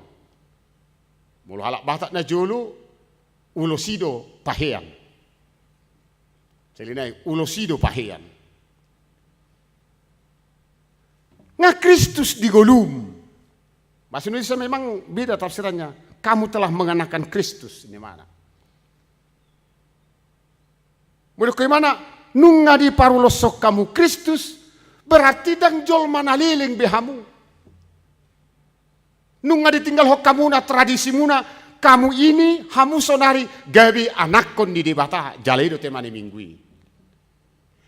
Mulu halak batak na julu ulosido pahean. Selinai ulosido pahean. Nga Kristus digolum. Bahasa Indonesia memang beda tafsirannya. Kamu telah mengenakan Kristus. Ini mana? Menurut mana nunga di parulosok kamu Kristus berarti dang jol manaliling behamu. Nunga ditinggal hok kamu na tradisi muna kamu ini hamu sonari gabi anak kon di debata jalai do temani minggui.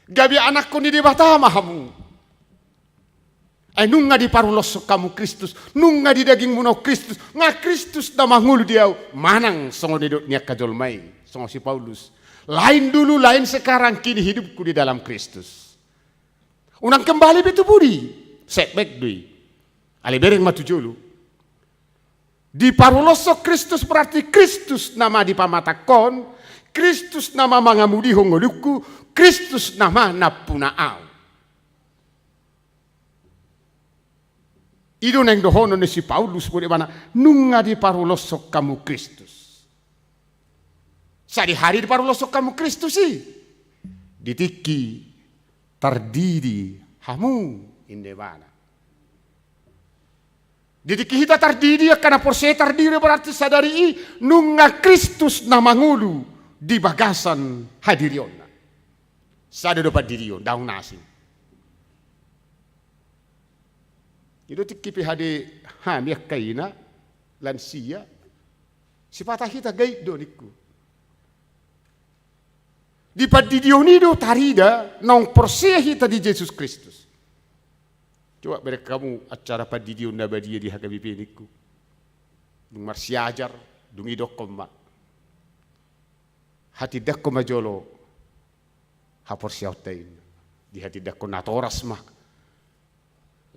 Gabi anak kon di debata mahamu. Nunga di parulosok kamu Kristus, nunga di daging muno Kristus, nga Kristus na mangulu diau manang songo didot niya kajolmai, songo si Paulus. Lain dulu, lain sekarang, kini hidupku di dalam Kristus. Unang kembali betu budi, setback dui. Ali bereng matu julu. Di parulosok Kristus berarti Kristus nama di pamatakon, Kristus nama mangamudi hongoluku, Kristus nama napunaau. Ido neng dohono ni si Paulus boleh mana nunga di parulosok kamu Kristus. Sadi hari di parulosok kamu Kristus sih. Ditiki tardidi hamu indebana. Ditiki hita tardidi karena porse tardidi berarti sadari nunga Kristus namangulu di bagasan hadiriona. Sada dapat dirion daun nasi. Itu tiki hade hamiak kaina lansia. Sipata hita gaib doniku. Di padidionido tarida nong persehita di Yesus Kristus. Coba mereka kamu acara padidion na badia di hagabi peniku. Dung marsiajar, dung idok koma. Hati dak koma jolo hapor siautain. Di hati dak koma natoras mak.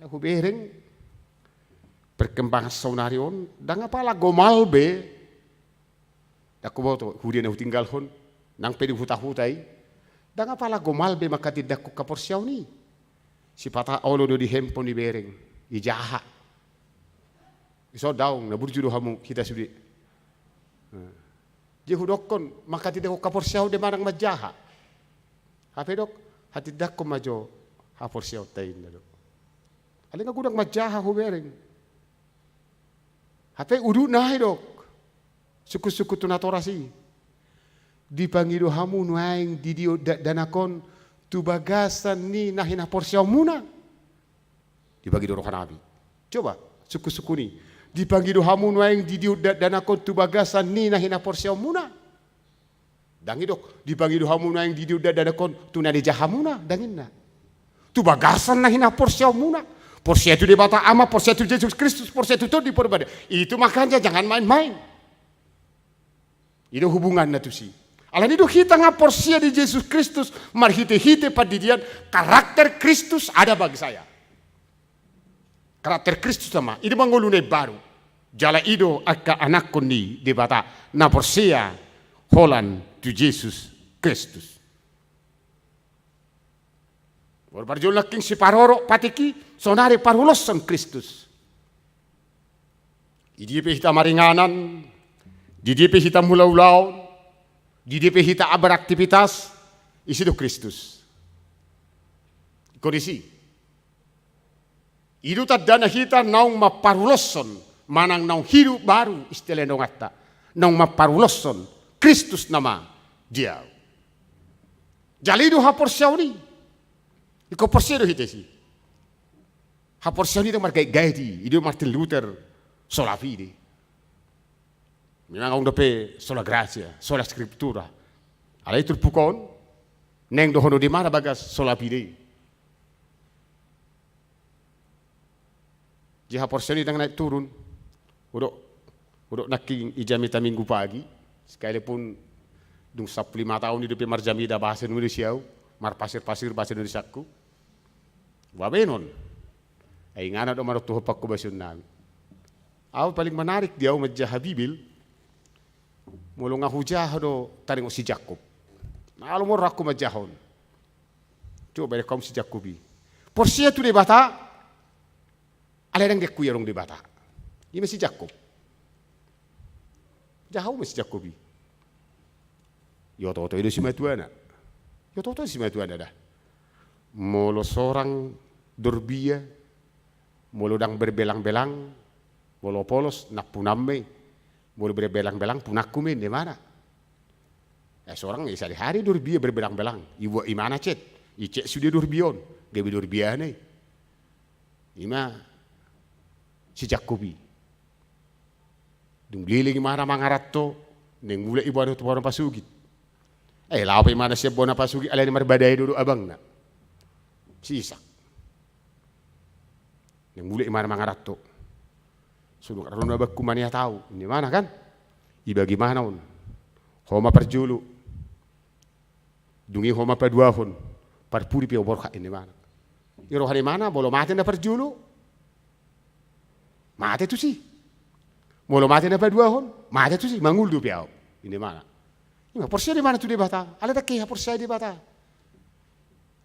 Aku bereng perkembangan sonarion dan apa lah gomalbe. Dak koma to hudian aku tinggal hon. Nang pedi huta-hutai, dan apalah gomal be maka tidak ku kaporsiaw ni. Si pata olo do di hempon di bereng, ijaha. Iso daung na burjudo hamu kita sudi. Jehudokon maka tidak ko kaporsiaw de marang majaha. Hape dok hati dak ko majo haporsiaw tain na dok. Alin nga gudang majaha hubereng. Hape udu nahi dok. Suku-suku tunatorasi. Di pangido hamu nuaing didio danakon tubagasan ni nahina porsiaw muna. Di pangido rohanabi. Coba suku-suku ni. Di pangido hamu nuaing didio danakon tubagasan ni nahina porsiaw muna. Dangi dok. Di pangido hamu nuaing didio danakon tunani jahamuna. Dangin na. Tubagasan nahina porsiaw muna. Porsiaw itu dibata ama, porsiaw itu Yesus Kristus, porsiaw itu di perbeda. Itu makanya jangan main-main. Itu hubungan na tu si. Alan itu kita nga porsiaw di Yesus Kristus, marhite-hite padidian, karakter Kristus ada bagi saya. Karakter Kristus sama, itu mangolune baru. Jala ido akka anak ni dibata na porsiaw Holland tu Yesus Kristus. Barjol laking si paroro patiki sonare parulosan Kristus. Idipe hita maringanan, didipe hita mulaw-law, didipe hita beraktivitas, isi do Kristus. Kondisi. Idu tadana hita naung maparulosan, manang naung hidup baru istilah nongata, naung maparulosan Kristus nama dia. Jalidu hapor syawni. Iko porsiaw hite si. Ha porsiaw ni markai gaiti, ido Martin Luther sola fide. Memang dope sola gracia, sola scriptura. Ala itu pukon neng dohono di mana bagas sola fide. Jiha porsiaw ni tang naik turun. Udok naking ijamita minggu pagi. Sekalipun dung 15 tahun hidup marjamida bahasa Indonesia. Mar pasir-pasir bahasa Indonesia ku. Wabenon. Ay ngana do marok tuho pakko basyon nami. Aw paling menarik dia majah Habibil. Mulu nga hujah do taring si Jakob. Na alumor aku majahon. Coba kaum si Jakobi. Porsia tu de bata. Alerang de kuyarong de bata. Ima si Jakob. Jahau si Jakobi. Yo to itu si matuana. Yo toto si matu ada dah. Molo sorang dorbia, molo dang berbelang-belang, molo polos nak punamme, molo berbelang-belang punakume di mana? Seorang isa di hari dorbia berbelang-belang. Ibu imana cet? Icek sudah dorbion, gabi dorbia nih. Ima si Jakobi. Dung liling mana mangarato, neng mulai ibu anu tu orang pasugit. Lawa mana siya bona pasugi alay ni marbadaya dulu abang na. Si Isak. Yang mulai mana mangarat to. Sudah karon na bagku maniya tahu. Ini mana kan? Iba gimana on? Homa perjulu. Dungi homa paduahon. Parpuri pi oborka ini mana? Iro hari mana? Bolo mati na perjulu. Mati tu sih. Bolo mati na paduahon. Mati tu sih. Manguldu piao. Ini mana? Ima porsia di mana tu di bata? Ala tak kaya porsia di bata.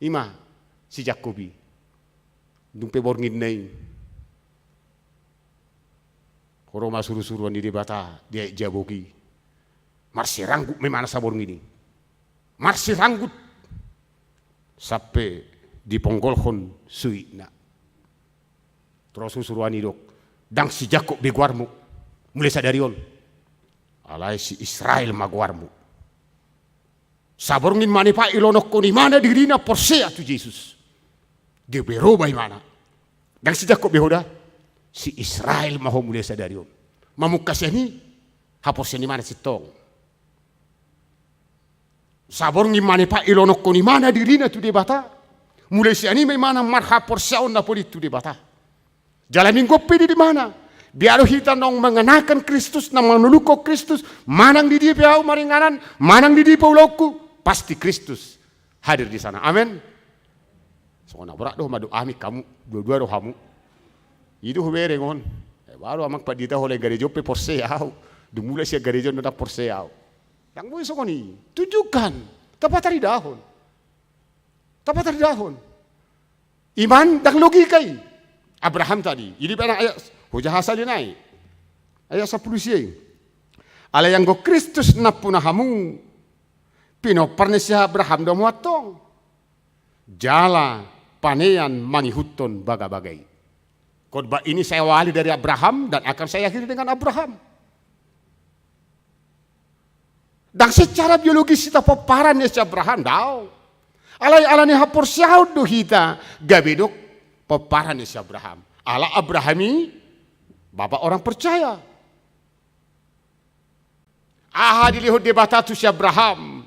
Ima si Jakobi. Dumpe borngin nai. Koroma suruh-suruan di bata dia jabogi. Marsi ranggut memana sabor ngini. Marsi ranggut sampai di ponggolhon suina. Terus suruhan idok. Dang si Jakob beguarmu. Mulai sadarion. Alai si Israel maguarmu. Saborngin mani pa ilonok ko ni mana dirina porsia tu Yesus. Dia beroba mana. Dan si Jakob behoda si Israel maho mulai sadarion. Mamukasya ni haporsia ni mana si tong. Saborngin mani pa ilonok ko ni mana dirina tu debata. Mulai si ani may mana marha porsia on na polit tu debata. Jalanin gopi di mana. Biar kita nong mengenakan Kristus, nang menuluko Kristus, manang di dia piau maringanan, manang di dia paulauku. Pasti Kristus hadir di sana. Amin. Soalnya berat doh madu ami kamu dua-dua doh kamu. Itu huberengon. Baru amak padita oleh gereja pe porseau. Dumulai sia gereja ndak porseau. Yang mau sokoni tunjukkan tepat dari dahon. Tepat dari dahon. Iman dan logikai. Abraham tadi. Ini pada ayat hujah hasil naik. Ayat 10 siya. Ala yang go Kristus na punahamu, pinoparne si Abraham do muatong. Jala panean mangihuton baga-bagai. Khotbah ini saya wali dari Abraham dan akan saya akhiri dengan Abraham. Dan secara biologis kita paparan si Abraham daw. Alay-alani hapor siyaw do hita gabedok paparan si Abraham. Ala Abrahami, bapak orang percaya. Aha dilihod debata tu si Abraham.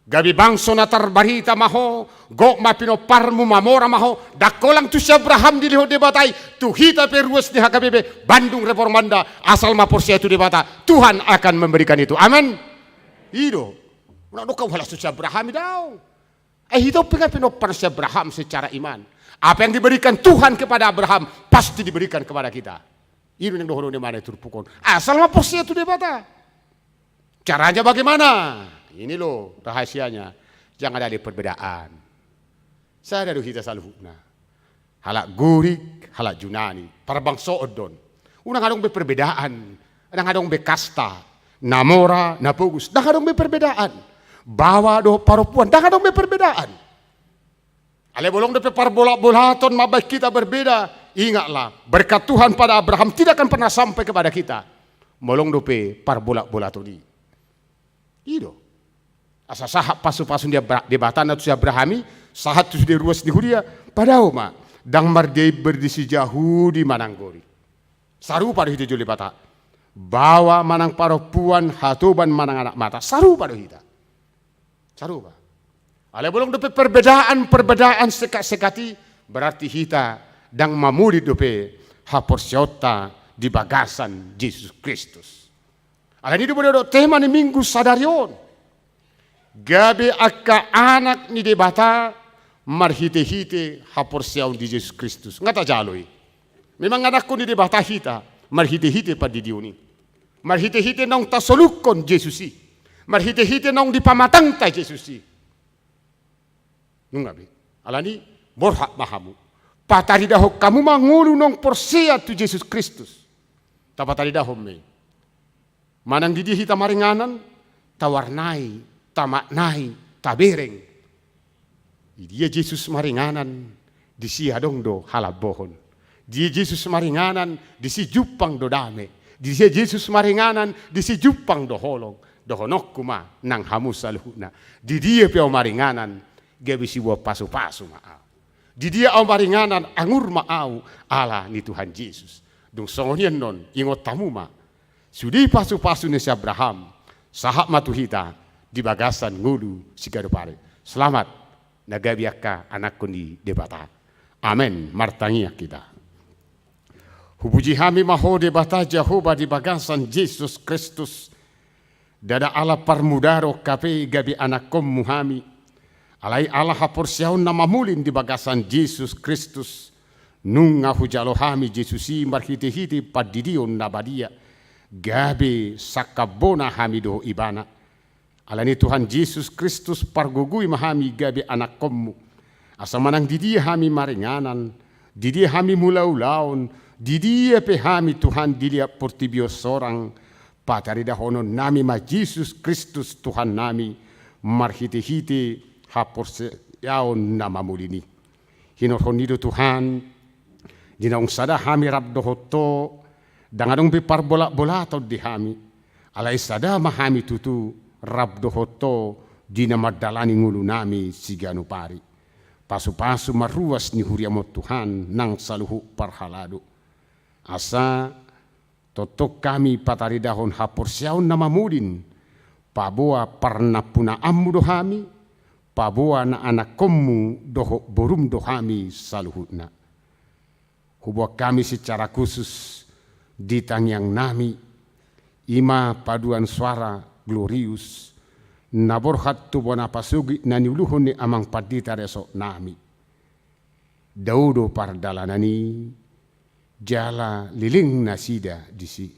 Gabi bangso na tarbarita maho, go mapinoparmu mamora maho, dakolang tu si Abraham dilihod debatay, tuhita peruas ni HKBP, Bandung Reformanda, asal maporsia itu debata, Tuhan akan memberikan itu. Amin. Ido, udah kau halas tu si Abraham daw. Itu pinopar si Abraham secara iman. Apa yang diberikan Tuhan kepada Abraham, pasti diberikan kepada kita. Itu yang dohoro di mana itu pukul. Asal maporsia itu debata. Caranya bagaimana? Ini loh rahasianya. Jangan ada perbedaan. Saya dari kita salhukna. Halak gurik, halak junani. Para bangsa odon. Unang adong beperbedaan. Unang adong bekasta. Namora, napugus. Dah adong beperbedaan. Bawa do parupuan. Dah adong beperbedaan. Ale bolong de parbola-bolaton mabay kita berbeda. Ingatlah, berkat Tuhan pada Abraham tidak akan pernah sampai kepada kita. Molong dope parbola-bolaton ini. Ido. Asa sahap pasu-pasu dia debatan atau si Abrahami, sahat tu di ruas di huria, padahal ma, dang mardei berdisi jauh di Mananggori. Saru pada hita juli bata. Bawa manang paropuan, hatuban manang anak mata. Saru pada hita. Saru ba. Ale bolong dope perbedaan sekat-sekati, berarti hita dang mamuli dope haporsiota di bagasan Yesus Kristus. Ale ini dope tema ni minggu sadarion. Gabi akka anak ni debata marhite-hite haporsiaw di Yesus Kristus. Ngata jaloy. Memang anakku ni debata hita marhite-hite pa di diuni. Marhite-hite nang tasolukon Yesusi. Marhite-hite nang dipamatang ta Yesusi. Nungabi. Alani borhak mahamu. Patari dahok kamu mangulu nang porsia tu Yesus Kristus. Tapatari dahom me. Manang didi hita maringanan tawarnai, tamaknai, tabereng. Dia Yesus maringanan di si adong do halabohon. Dia Yesus maringanan di si jupang do dame. Dia Yesus maringanan di si jupang do holong. Do honok kuma nang hamu saluhuna. Di dia piao maringanan gabi si buah pasu-pasu maaw. Di dia au maringanan angur maaw ala ni Tuhan Yesus. Dung songonian non ingot tamu ma. Sudi pasu-pasu ni si Abraham. Sahak matuhita di bagasan ngulu si garupare. Selamat nagabiaka anakku ni debata. Amen. Martangia kita. Hubuji hami maho debata Jehovah di bagasan Yesus Kristus. Dada ala parmudaro kape gabi anakom muhami. Alai Allah haporsiaun nama mulin di bagasan Yesus Kristus. Nunga hujalo hami Yesusi marhite-hite padidion nabadia. Gabi sakabona hamido ibana. Alani Tuhan Yesus Kristus pargugui mahami gabi anak kommu. Asa manang didi hami maringanan. Didi hami mulaulaun. Didi pe hami Tuhan dilia portibio sorang. Patari dahono nami ma Yesus Kristus Tuhan nami. Marhite-hite haporsiaon nama mulini. Hinohonido Tuhan. Dinaung sada hami rabdohoto. Dangadong bipar bola-bola di hami. Alai sada mahami tutu rabdohoto dina madalani ngulu nami siganu pari. Pasu-pasu maruas ni huriamot Tuhan nang saluhu parhalado. Asa totok kami patari dahon haporsiaon nama mulin. Paboa parna puna ammu dohami. Paboa na anak kommu doho borum dohami saluhutna. Hubwa kami secara khusus di tangyang nami ima paduan suara glorius naborhat tu bona pasugi naniuluhun ni amang padita resok nami daudo pardalanani jala liling nasida disi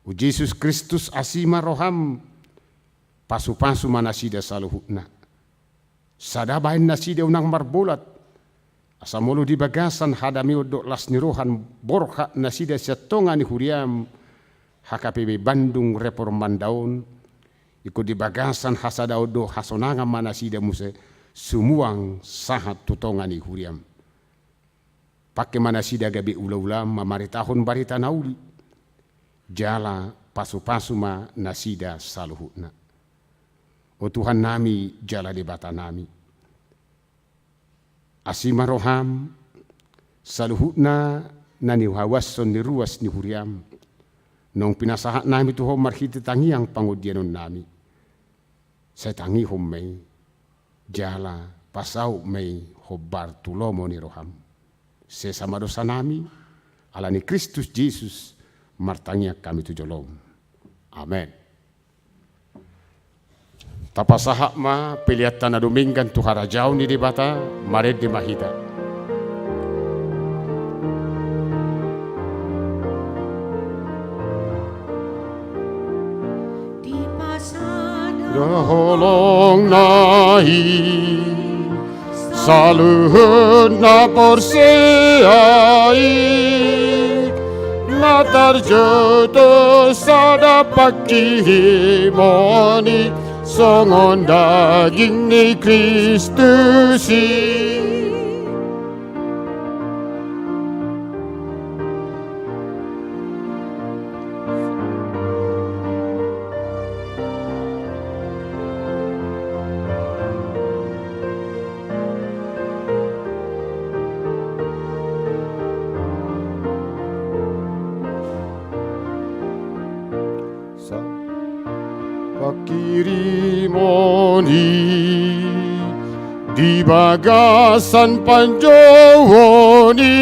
u Yesus Kristus asima roham pasu-pasu manasida saluhutna sadabain nasida unang marbolat Asamulu di bagasan hadami odok las nirohan borha nasida setongani huriam HKPB Bandung Reforman Daun ikut di bagasan hasada odo hasonanga manasida muse sumuang sahat tutongani huriam. Pakai manasida gabi ula-ulam mamari tahun barita nauli jala pasu-pasu ma nasida saluhutna. O Tuhan nami jala di bata nami. Asima roham saluhutna nani hawason ni ruas ni huriam. Nong pinasahat nami tuho marhiti tangiang pangudianon nami. Saya tangi mei jala pasau mei hobar tulomo ni roham. Sesama dosa nami alani Kristus Yesus martangnya kami tujolong. Amin. Tapasahak ma pilihat tanah dominggan tuhara jauh ni di bata maret di mahita.
Di pasada
Doholong nahi saluhun na porsiai natar jodoh sada pakihimoni songon daging ni Kristusi. Pakirimoni di bagasan panjowoni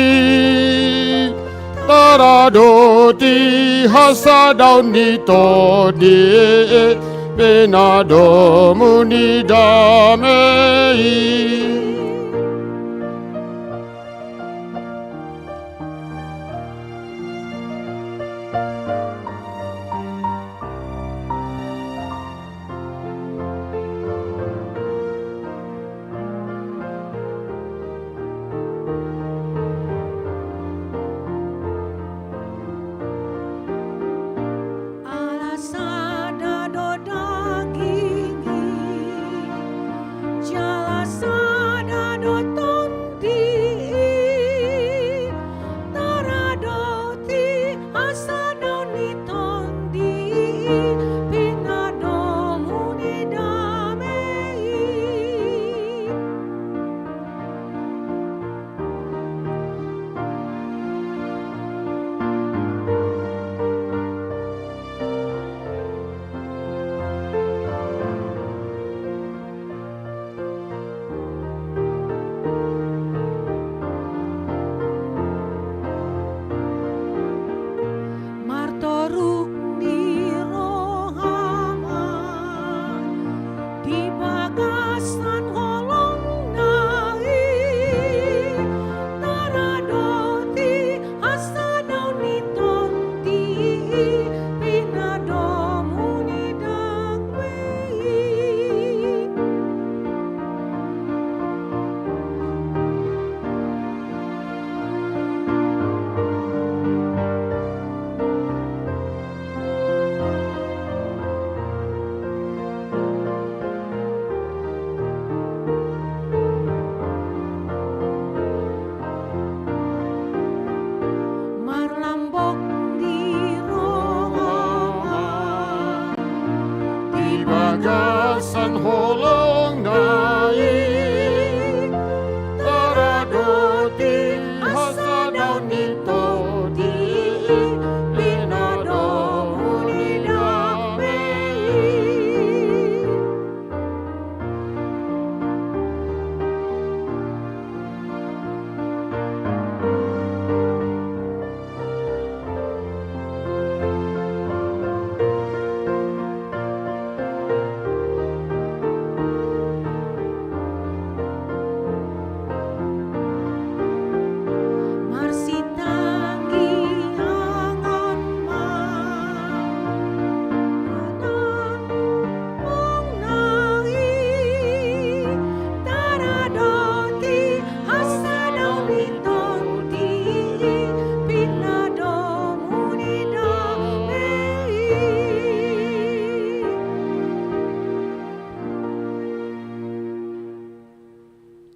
taradoti hasadaun ni todi benadomuni damai.
alasada do dagingi jala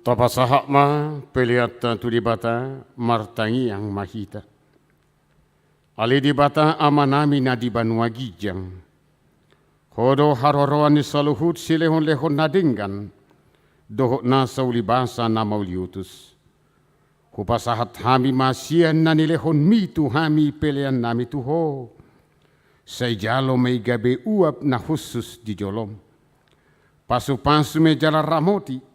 Tapasahak ma peliata tu di bata martangi yang mahita. Ali di bata amanami na di Banua Gijang. Hodo haroroan ni saluhut silehon-lehon nadinggan. Dohok na saulibasa na mauliutus. Hupasahat hami masian na nilehon mitu hami pelian nami tuho. Sayjalo may gabe uap na khusus di jolom. Pasu-pasu me jala ramoti.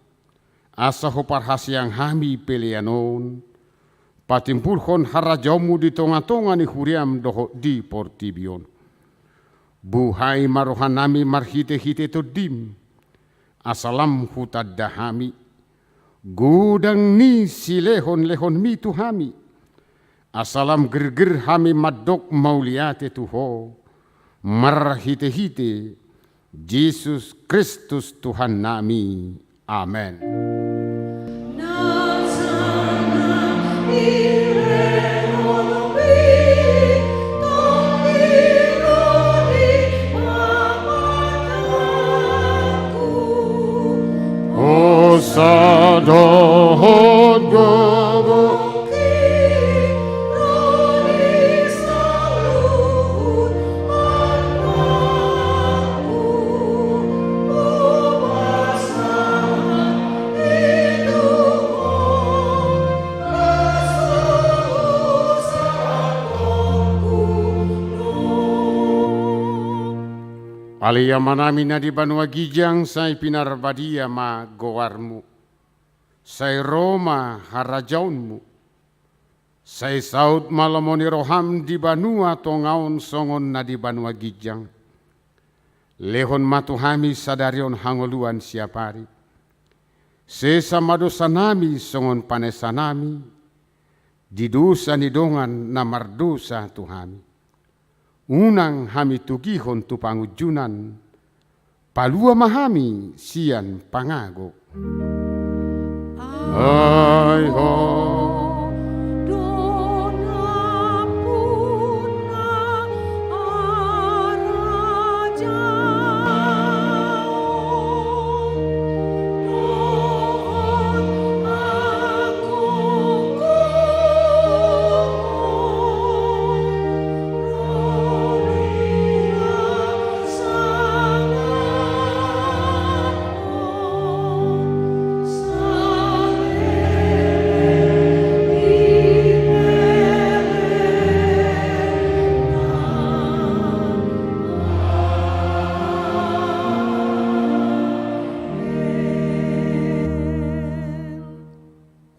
Asa hoparhasyang hami pelianon. Patimpulhon harajomu di tonga-tonga ni huriam doho di portibion. Buhay marohanami marhite-hite to dim. Asalam hutad dahami. Gudang ni silehon-lehon mitu hami. Asalam gerger hami madok mauliate tuho. Marhite-hite. Yesus Kristus Tuhan nami. Amen. Sadohod gogo Alia manami na di Banua Gijang say pinarbadia ma gowarmu. Say Roma harajaunmu. Say saud malamoni roham di Banua tongaon songon na di Banua Gijang. Lehon matuhami sadarion hangoluan siapari. Sesa madosanami songon panesanami. Didusa nidongan na mardosa tuhami. Unang hami tugihon tu pangujunan, palua mahami sian pangago. Ay ho.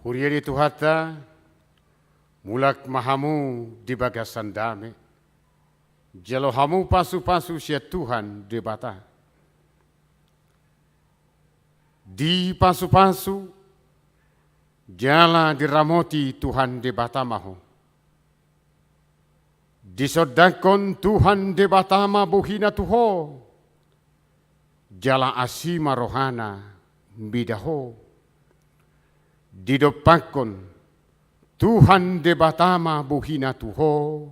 Hurieri tuhata, mulak mahamu di bagasan dame, jalo hamu pasu-pasu sia Tuhan di bata. Di pasu-pasu, jala diramoti Tuhan di bata maho. Disodakon Tuhan di bata ma buhina tuho, jala asima rohana bidaho. Didopakon Tuhan de batama buhina tuho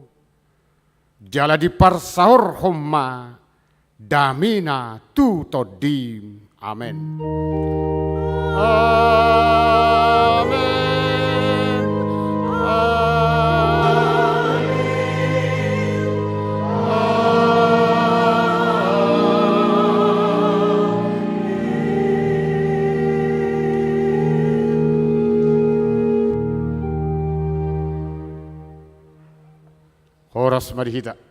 jala di parsaor homma damina tu todim. Amen. Amen. Horas marihita.